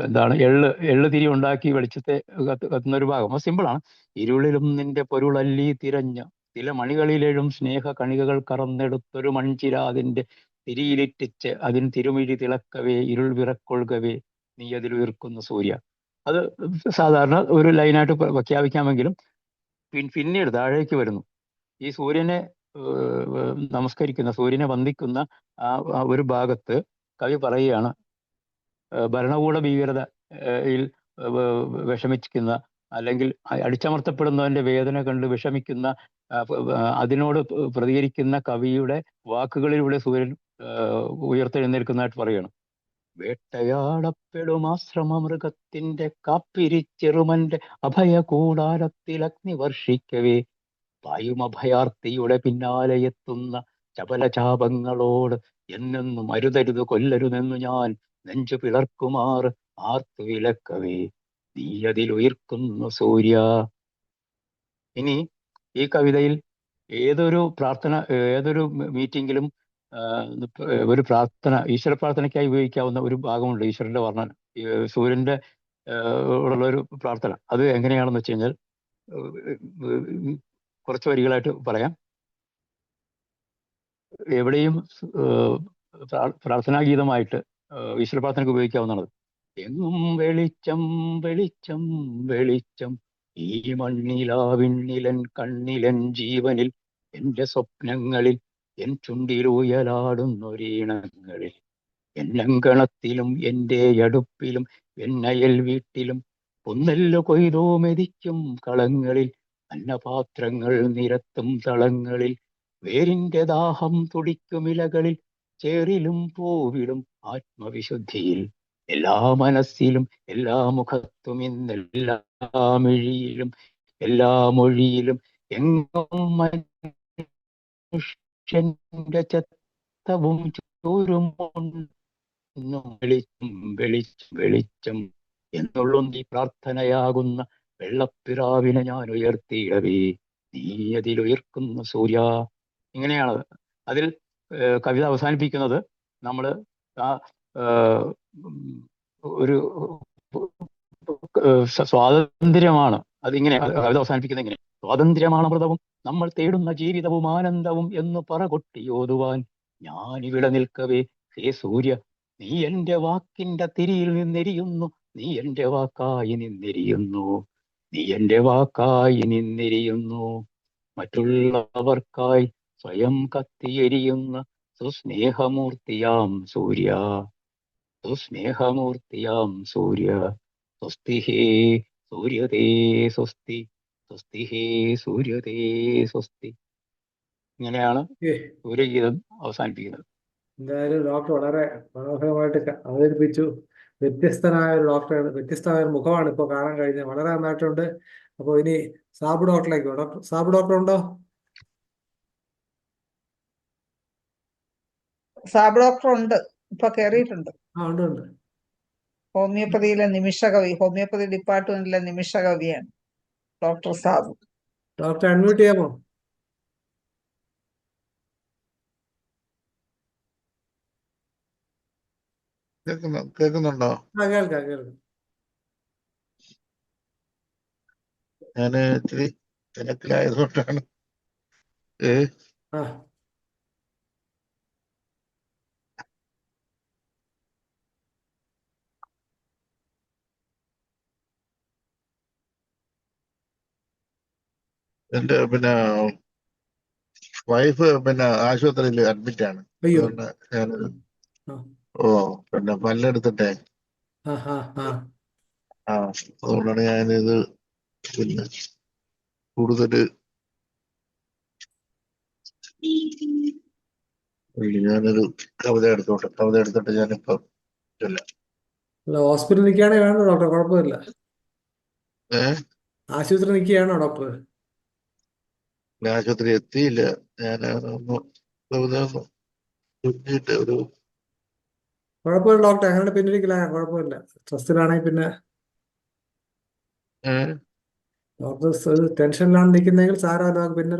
എന്താണ് എള്ള് തിരി ഉണ്ടാക്കി വെളിച്ചത്തെ കത്തുന്ന ഒരു ഭാഗം. അത് സിമ്പിളാണ്. ഇരുളിലും നിന്റെ പൊരുളല്ലി തിരഞ്ഞ ചില മണികളിലെഴും സ്നേഹ കണികകൾ കറന്നെടുത്തൊരു മൺചിരാതിന്റെ തിരിയിലിറ്റിച്ച് അതിന് തിരുമിഴി തിളക്കവേ ഇരുൾ വിറക്കൊള്ളുകവേ നീ അതിൽ ഉയർക്കുന്ന സൂര്യ. അത് സാധാരണ ഒരു ലൈനായിട്ട് പ്രഖ്യാപിക്കാമെങ്കിലും പിന്നീട് താഴേക്ക് വരുന്നു. ഈ സൂര്യനെ നമസ്കരിക്കുന്ന, സൂര്യനെ വന്ദിക്കുന്ന ആ ഒരു ഭാഗത്ത് കവി പറയുകയാണ്, ഭരണകൂട ഭീകരതയിൽ വിഷമിക്കുന്ന അല്ലെങ്കിൽ അടിച്ചമർത്തപ്പെടുന്നതിന്റെ വേദന കണ്ട് വിഷമിക്കുന്ന അതിനോട് പ്രതികരിക്കുന്ന കവിയുടെ വാക്കുകളിലൂടെ സൂര്യൻ ഉയർത്തെഴുന്നേൽക്കുന്നതായിട്ട് പറയണം. വേട്ടയാടപ്പെടും ആശ്രമ മൃഗത്തിന്റെ കാപ്പിരിച്ചെറുമന്റെ അഭയ കൂടാരത്തിൽ അഗ്നി വർഷിക്കവേ പായുമഭയാർത്ഥിയുടെ പിന്നാലെ എത്തുന്ന ചപലചാപങ്ങളോട് എന്നെന്നും അരുതരുത് കൊല്ലരുതെന്നു ഞാൻ നെഞ്ചു പിളർക്കുമാറ് ആർത്തു വിലക്കവേ നീ അതിലുയർക്കുന്നു സൂര്യ. ഇനി ഈ കവിതയിൽ ഏതൊരു മീറ്റിങ്ങിലും ഒരു പ്രാർത്ഥന, ഈശ്വര പ്രാർത്ഥനയ്ക്കായി ഉപയോഗിക്കാവുന്ന ഒരു ഭാഗമുണ്ട്. ഈശ്വരന്റെ വർണ്ണന, സൂര്യന്റെ ഉള്ളൊരു പ്രാർത്ഥന. അത് എങ്ങനെയാണെന്ന് വെച്ച് കഴിഞ്ഞാൽ കുറച്ച് വരികളായിട്ട് പറയാം. എവിടെയും പ്രാർത്ഥനാഗീതമായിട്ട് ഈശ്വര പ്രാർത്ഥനയ്ക്ക് ഉപയോഗിക്കാവുന്നതാണ്. എങ്ങും വെളിച്ചം വെളിച്ചം വെളിച്ചം ഈ മണ്ണിലാവിണ്ണിലൻ കണ്ണിലൻ ജീവനിൽ എന്റെ സ്വപ്നങ്ങളിൽ എൻ ചുണ്ടിലുയലാടുന്നൊരീണങ്ങളിൽ എന്നങ്കണത്തിലും എൻ്റെ അടുപ്പിലും എന്നയൽ വീട്ടിലും പൊന്നെല്ലു കൊയ്തോ മെതിക്കും കളങ്ങളിൽ അന്നപാത്രങ്ങൾ നിരത്തും തളങ്ങളിൽ വേരിന്റെ ദാഹം തുടിക്കുമിലകളിൽ ചേറിലും പൂവിടും ആത്മവിശുദ്ധിയിൽ എല്ലാ മനസ്സിലും എല്ലാ മുഖത്തും ഇന്നെല്ലാ മിഴിയിലും എല്ലാ മൊഴിയിലും എങ്ങും മനുഷ്യന്റെ ചെത്തവും ചൂരും വെളിച്ചം വെളിച്ചം വെളിച്ചം എന്നുള്ളൂ നീ പ്രാർത്ഥനയാകുന്ന വെള്ളപ്പിറാവിനെ ഞാൻ ഉയർത്തിയിടവേ നീ അതിലുയർക്കുന്ന സൂര്യ. ഇങ്ങനെയാണ് അതിൽ കവിത അവസാനിപ്പിക്കുന്നത്. നമ്മൾ ഒരു സ്വാതന്ത്ര്യമാണ് അതിങ്ങനെ കവിത അവസാനിപ്പിക്കുന്നത് ഇങ്ങനെ: സ്വാതന്ത്ര്യമാണ് അമൃതവും നമ്മൾ തേടുന്ന ജീവിതവും ആനന്ദവും എന്ന് പറകൊട്ടിയോതുവാൻ ഞാനിവിടെ നിൽക്കവേ ഹേ സൂര്യ നീ എൻ്റെ വാക്കിന്റെ തിരിയിൽ നിന്നെരിയുന്നു, നീ എൻ്റെ വാക്കായി നിന്നെരിയുന്നു, നീ എൻ്റെ വാക്കായി നിന്നെരിയുന്നു. മറ്റുള്ളവർക്കായി സ്വയം കത്തിയെരിയുന്ന സുസ്നേഹമൂർത്തിയാം സൂര്യ, സുസ്നേഹമൂർത്തിയാം സൂര്യ. സ്വസ്തി ഹേ സൂര്യതേ സ്വസ്തി, സ്വസ്തി ഹേ സൂര്യതേ സ്വസ്തി. ഇങ്ങനെയാണ് സൂര്യഗീതം അവസാനിപ്പിക്കുന്നത്. എന്തായാലും ഡോക്ടർ വളരെ മനോഹരമായിട്ട് അവതരിപ്പിച്ചു. വ്യത്യസ്തനായ ഒരു ഡോക്ടറാണ്, വ്യത്യസ്തമായ ഒരു മുഖമാണ് ഇപ്പോൾ കാണാൻ കഴിഞ്ഞത്. വളരെ നന്നായിട്ടുണ്ട്. അപ്പോൾ ഇനി സാബു ഡോക്ടറിലേക്ക്. സാബു ഡോക്ടർ ഉണ്ടോ? സാബ് ഡോക്ടർ ഉണ്ട്, ഇപ്പൊ കയറിയിട്ടുണ്ട്. ഉണ്ട് ഉണ്ട്. ഹോമിയോപ്പതിയിലെ നിമിഷകവി, ഹോമിയോപ്പതി ഡിപ്പാർട്ട്മെന്റിലെ നിമിഷകവിയാണ് ഡോക്ടർ സാബു. ഡോക്ടർ അൺമ്യൂട്ട് ചെയ്യാമോ? കേൾക്കുന്നുണ്ടോ? കേൾക്കാം കേൾക്കാം. ഞാൻ ഇത്തിരി തിരക്കിലായതുകൊണ്ടാണ്. ആ എന്റെ വൈഫ് ആശുപത്രിയിൽ അഡ്മിറ്റ് ആണ്. അയ്യോ. അതുകൊണ്ട് ഞാനൊരു ആ പല്ലെടുത്തിട്ടെ ആ ആ ആ അതുകൊണ്ടാണ് ഞാനിത് കൂടുതൽ ഞാനൊരു കവിത എടുത്തിട്ട് ഞാനിപ്പോ അല്ല, ഹോസ്പിറ്റലിൽ നിൽക്കുകയാണെങ്കിൽ വേണ്ട ഡോക്ടർ, കുഴപ്പമില്ല. ആശുപത്രി നിൽക്കുകയാണോ ഡോക്ടർ? ആശുപത്രി എത്തിയില്ല. ഞാൻ കവിത ഒന്ന് ചൊല്ലിയിട്ട് ഒരു കുഴപ്പമില്ല ഡോക്ടർ, അങ്ങനെ പിന്നിരിക്കില്ല, കുഴപ്പമില്ല. സ്ട്രെസ്സിലാണെങ്കിൽ പിന്നെ ഡോക്ടർ ടെൻഷനിലാണ് നിൽക്കുന്നെങ്കിൽ സാരമല്ല, പിന്നെ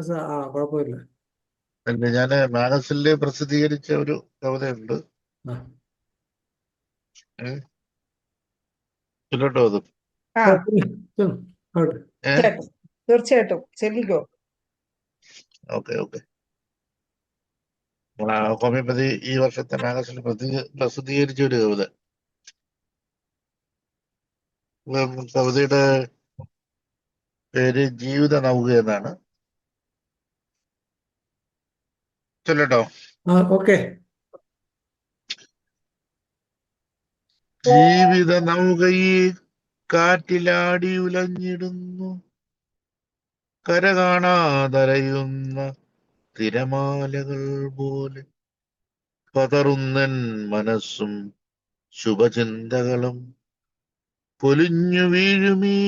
കുഴപ്പമില്ല. ഞാൻ മാഗസിനിൽ പ്രസിദ്ധീകരിച്ച ഒരു കവിതയുണ്ട്. ചൊല്ലട്ടോ അത്? ആ തീർച്ചയായിട്ടും ചെല്ലിക്കോ. ഓക്കെ. ഹോമിയോപ്പതി ഈ വർഷത്തെ മാഗസിനിൽ പ്രസിദ്ധീകരിച്ച ഒരു കവിത. കവിതയുടെ പേര് ജീവിത നൗക എന്നാണ്. ചൊല്ലട്ടോ? ഓക്കെ. ജീവിത നൗകയെ കാറ്റിലാടി ഉലഞ്ഞിടുന്നു, കര കാണാതലയുന്ന തിരമാലകൾ പോലെ പതറുന്നൻ മനസ്സും ശുഭചിന്തകളും പൊലിഞ്ഞു വീഴുമീ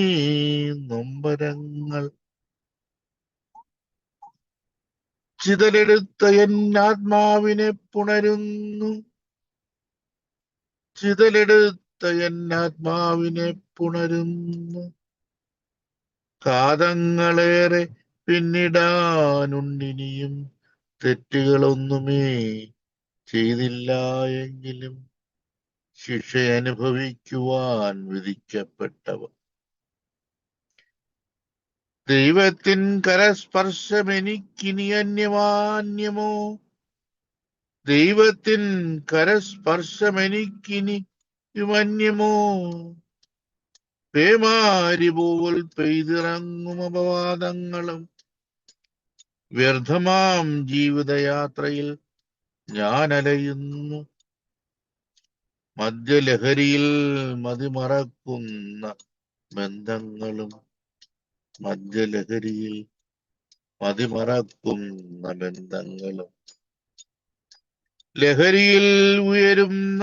നൊമ്പരങ്ങൾ. ചിതലെടുത്ത എൻ ആത്മാവിനെ പുണരുന്നു, കാതങ്ങളേറെ പിന്നിടാനുണ്ടിനിയും, തെറ്റുകളൊന്നുമേ ചെയ്തില്ല എങ്കിലും ശിക്ഷയനുഭവിക്കുവാൻ വിധിക്കപ്പെട്ടവർ. ദൈവത്തിൻ കരസ്പർശമെനിക്കിനി അന്യമാന്യമോ, ദൈവത്തിൻ കരസ്പർശമെനിക്കിനി അന്യമോ, പേമാരി പോൽ പെയ്തിറങ്ങും അപവാദങ്ങളും വ്യർത്ഥമാം ജീവിതയാത്രയിൽ ഞാൻ അലയുന്നു. മദ്യലഹരിയിൽ മതിമറക്കുന്ന ബന്ധങ്ങളും, ലഹരിയിൽ ഉയരുന്ന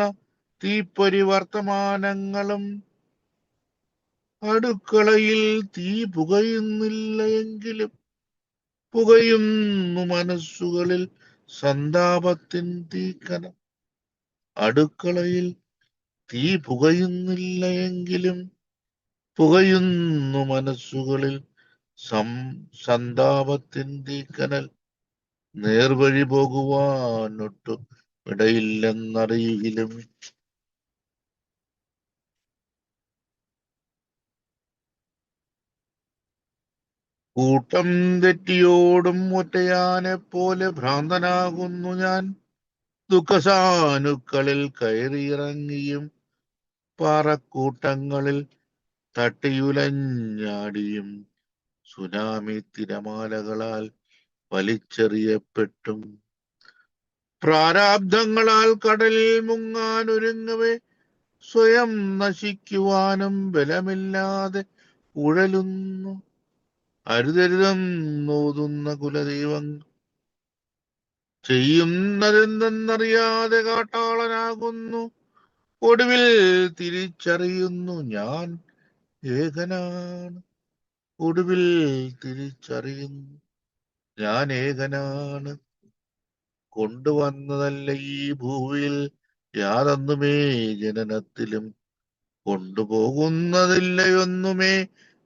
തീപ്പൊരി വർത്തമാനങ്ങളും, അടുക്കളയിൽ തീ പുകയുന്നില്ല എങ്കിലും പുകയുന്നു മനസ്സുകളിൽ സന്താപത്തിൻ തീക്കനം. അടുക്കളയിൽ തീ പുകയുന്നില്ല എങ്കിലും പുകയുന്നു മനസ്സുകളിൽ സന്താപത്തിൻ തീക്കനൽ. നേർവഴി പോകുവാനൊട്ടും ഇടയില്ലെന്നറിയിലും കൂട്ടം തെറ്റിയോടും ഒറ്റയാനെ പോലെ ഭ്രാന്തനാകുന്നു ഞാൻ. ദുഃഖസാനുക്കളിൽ കയറിയിറങ്ങിയും പാറക്കൂട്ടങ്ങളിൽ തട്ടിയുലഞ്ഞാടിയും സുനാമി തിരമാലകളാൽ വലിച്ചെറിയപ്പെട്ടും പ്രാരാബ്ധങ്ങളാൽ കടലിൽ മുങ്ങാനൊരുങ്ങവേ സ്വയം നശിക്കുവാനും ബലമില്ലാതെ ഉഴലുന്നു. അരുതരുതെന്നോതുന്ന കുലദൈവങ്ങൾ ചെയ്യുന്നതെന്തെന്നറിയാതെ കാട്ടാളനാകുന്നു. ഒടുവിൽ തിരിച്ചറിയുന്നു ഞാൻ ഏകനാണ്. കൊണ്ടുവന്നതല്ല ഈ ഭൂമിയിൽ യാതൊന്നുമേ ജനനത്തിലും, കൊണ്ടുപോകുന്നതില്ലയൊന്നുമേ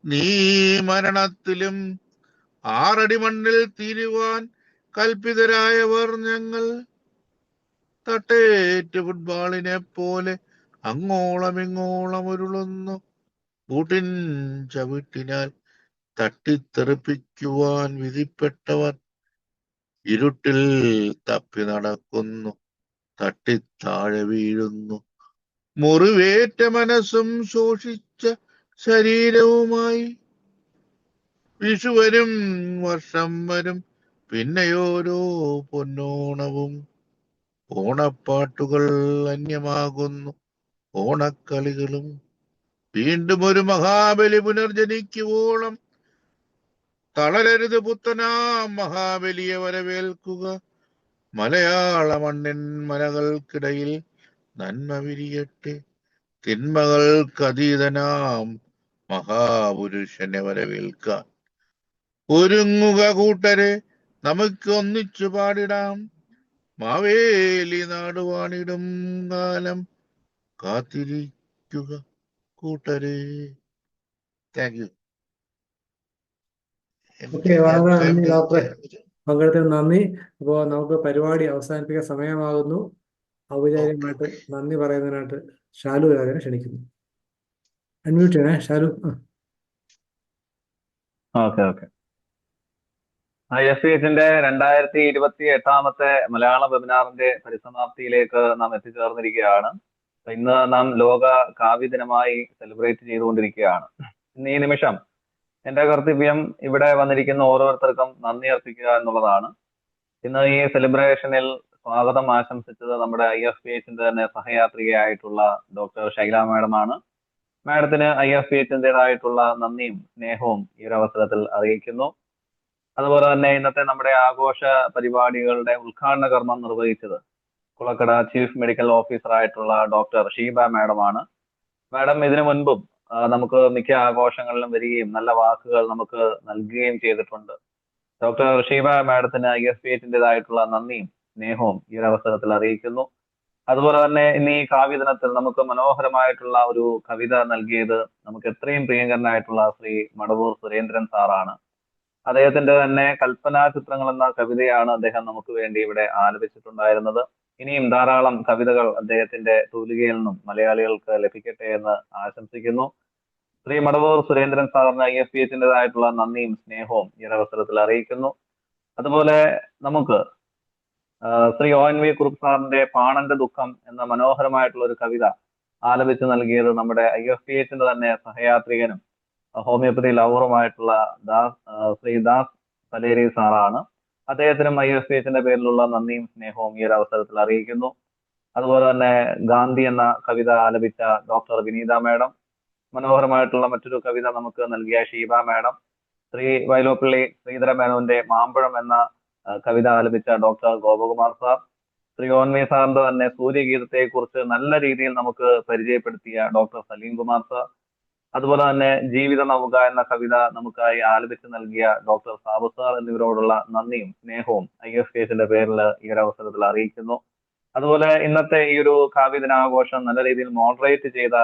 നീ മരണത്തിലും. 6 അടി മണ്ണിൽ തീരുവാൻ കൽപ്പിതരായവർ ഞങ്ങൾ. തട്ടേറ്റ് ഫുട്ബോളിനെ പോലെ അങ്ങോളം ഇങ്ങോളം ഉരുളുന്നു. കൂട്ടിൻ ചവിട്ടിനാൽ തട്ടിത്തെറിപ്പിക്കുവാൻ വിധിപ്പെട്ടവർ ഇരുട്ടിൽ തപ്പി നടക്കുന്നു, തട്ടിത്താഴെ വീഴുന്നു. മുറിവേറ്റ മനസ്സും ശോഷിച്ച ശരീരവുമായി വിഷു വരും, വർഷം വരും, പിന്നെയോരോ പൊന്നോണവും. ഓണപ്പാട്ടുകൾ അന്യമാകുന്നു, ഓണക്കളികളും. വീണ്ടും ഒരു മഹാബലി പുനർജനിക്കുവോളം തളരരുത് പുത്തനാം മഹാബലിയെ വരവേൽക്കുക. മലയാള മണ്ണിൻ മലകൾക്കിടയിൽ നന്മ വിരിയട്ടെ. തിന്മകൾക്കതീതനാം മഹാപുരുഷനെ വരവേൽക്കാൻ ഒരുങ്ങുക കൂട്ടരെ, നമുക്ക് ഒന്നിച്ചു പാടിടാം. മാവേലി നാടുവാണിടും കാലം കാത്തിരിക്കുക കൂട്ടരെ. Thank you. ഓക്കെ, വളരെ നന്ദി ഡോക്ടറെ, പങ്കെടുത്തതിന് നന്ദി. അപ്പോൾ നമുക്ക് പരിപാടി അവസാനിപ്പിക്കാൻ സമയമാകുന്നു. ഔപചാരികമായിട്ട് നന്ദി പറയുന്നതിനായിട്ട് ഷാലു രാജനെ ക്ഷണിക്കുന്നു. അൺമ്യൂട്ട് ചെയ്യണേ ഷാലു. ഓക്കെ. IFPHന്റെ 2028 മലയാള വെബിനാറിന്റെ പരിസമാപ്തിയിലേക്ക് നാം എത്തിച്ചേർന്നിരിക്കുകയാണ്. ഇന്ന് നാം ലോക കാവ്യ ദിനമായി സെലിബ്രേറ്റ് ചെയ്തുകൊണ്ടിരിക്കുകയാണ്. ഇന്ന് ഈ നിമിഷം എന്റെ കർത്തവ്യം ഇവിടെ വന്നിരിക്കുന്ന ഓരോരുത്തർക്കും നന്ദി അർപ്പിക്കുക എന്നുള്ളതാണ്. ഇന്ന് ഈ സെലിബ്രേഷനിൽ സ്വാഗതം ആശംസിച്ചത് നമ്മുടെ IFPHന്റെ തന്നെ സഹയാത്രികയായിട്ടുള്ള ഡോക്ടർ ശൈല മാഡമാണ്. മാഡത്തിന് IFPHന്റേതായിട്ടുള്ള നന്ദിയും സ്നേഹവും ഈ ഒരു അവസരത്തിൽ അറിയിക്കുന്നു. അതുപോലെ തന്നെ ഇന്നത്തെ നമ്മുടെ ആഘോഷ പരിപാടികളുടെ ഉദ്ഘാടന കർമ്മം നിർവഹിച്ചത് കുളക്കട ചീഫ് മെഡിക്കൽ ഓഫീസർ ആയിട്ടുള്ള ഡോക്ടർ ഷീബ മാഡമാണ്. മാഡം ഇതിനു മുൻപും നമുക്ക് മിക്ക ആഘോഷങ്ങളിലും വരികയും നല്ല വാക്കുകൾ നമുക്ക് നൽകുകയും ചെയ്തിട്ടുണ്ട്. ഡോക്ടർ ഷീബ മാഡത്തിന് IFPHന്റേതായിട്ടുള്ള നന്ദിയും സ്നേഹവും ഈ ഒരു അവസരത്തിൽ അറിയിക്കുന്നു. അതുപോലെ തന്നെ ഇന്ന് ഈ കാവ്യ ദിനത്തിൽ നമുക്ക് മനോഹരമായിട്ടുള്ള ഒരു കവിത നൽകിയത് നമുക്ക് എത്രയും പ്രിയങ്കരനായിട്ടുള്ള ശ്രീ മടവൂർ സുരേന്ദ്രൻ സാറാണ്. അദ്ദേഹത്തിന്റെ തന്നെ കൽപ്പനാ ചിത്രങ്ങൾ എന്ന കവിതയാണ് അദ്ദേഹം നമുക്ക് വേണ്ടി ഇവിടെ ആലപിച്ചിട്ടുണ്ടായിരുന്നത്. ഇനിയും ധാരാളം കവിതകൾ അദ്ദേഹത്തിന്റെ തൂലികയിൽ നിന്നും മലയാളികൾക്ക് ലഭിക്കട്ടെ എന്ന് ആശംസിക്കുന്നു. ശ്രീ മടവൂർ സുരേന്ദ്രൻ സാറിന് IFPHന്റേതായിട്ടുള്ള നന്ദിയും സ്നേഹവും ഈ ഒരു അവസരത്തിൽ അറിയിക്കുന്നു. അതുപോലെ നമുക്ക് ശ്രീ ONV കുറുപ്പ് സാറിന്റെ പാണന്റെ ദുഃഖം എന്ന മനോഹരമായിട്ടുള്ള ഒരു കവിത ആലപിച്ച് നൽകിയത് നമ്മുടെ IFPHന്റെ തന്നെ സഹയാത്രികനും ഹോമിയോപ്പതി ലവറുമായിട്ടുള്ള ശ്രീ ദാസ് പലേരി സാറാണ്. അദ്ദേഹത്തിനും IFPHന്റെ പേരിലുള്ള നന്ദിയും സ്നേഹവും ഈ ഒരു അവസരത്തിൽ അറിയിക്കുന്നു. അതുപോലെ തന്നെ ഗാന്ധി എന്ന കവിത ആലപിച്ച ഡോക്ടർ വിനീത മാഡം, മനോഹരമായിട്ടുള്ള മറ്റൊരു കവിത നമുക്ക് നൽകിയ ഷീബ മാഡം, ശ്രീ വൈലോപ്പള്ളി ശ്രീധര മേനോന്റെ മാമ്പഴം എന്ന കവിത ആലപിച്ച doctor Gopakumar sir, Shri ONV സാറിന്റെ തന്നെ സൂര്യഗീതത്തെ കുറിച്ച് നല്ല രീതിയിൽ നമുക്ക് പരിചയപ്പെടുത്തിയ ഡോക്ടർ സലീം കുമാർ സാർ, അതുപോലെ തന്നെ ജീവിത നൗക എന്ന കവിത നമുക്കായി ആലപിച്ച് നൽകിയ ഡോക്ടർ സാബു സാർ എന്നിവരോടുള്ള നന്ദിയും സ്നേഹവും IFPHന്റെ പേരിൽ ഈ ഒരു അവസരത്തിൽ അറിയിക്കുന്നു. അതുപോലെ ഇന്നത്തെ ഈ ഒരു കാവ്യ ദിനാഘോഷം നല്ല രീതിയിൽ മോഡറേറ്റ് ചെയ്ത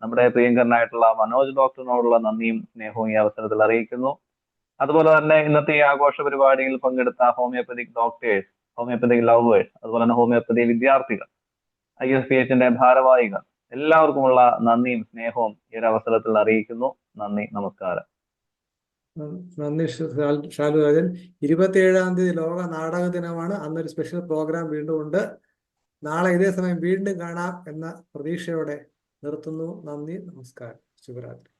നമ്മുടെ പ്രിയങ്കരനായിട്ടുള്ള മനോജ് ഡോക്ടറിനോടുള്ള നന്ദിയും സ്നേഹവും ഈ അവസരത്തിൽ അറിയിക്കുന്നു. അതുപോലെ തന്നെ ഇന്നത്തെ ഈ ആഘോഷ പരിപാടിയിൽ പങ്കെടുത്ത ഹോമിയോപ്പതിക് ഡോക്ടേഴ്സ്, ഹോമിയോപ്പതിക് ലവേഴ്സ്, അതുപോലെ തന്നെ ഹോമിയോപ്പതി വിദ്യാർത്ഥികൾ, IFPHന്റെ ഭാരവാഹികൾ എല്ലാവർക്കുമുള്ള നന്ദിയും സ്നേഹവും ഈ ഒരു അവസരത്തിൽ അറിയിക്കുന്നു. നന്ദി, നമസ്കാരം. നന്ദി ഷാലു രാജൻ. 27-ാം തീയതി ലോക നാടക ദിനമാണ്. അന്നൊരു സ്പെഷ്യൽ പ്രോഗ്രാം വീണ്ടും ഉണ്ട്. നാളെ ഇതേ സമയം വീണ്ടും കാണാം എന്ന പ്രതീക്ഷയോടെ നിർത്തുന്നു. നന്ദി, നമസ്കാരം, ശുഭരാത്രി.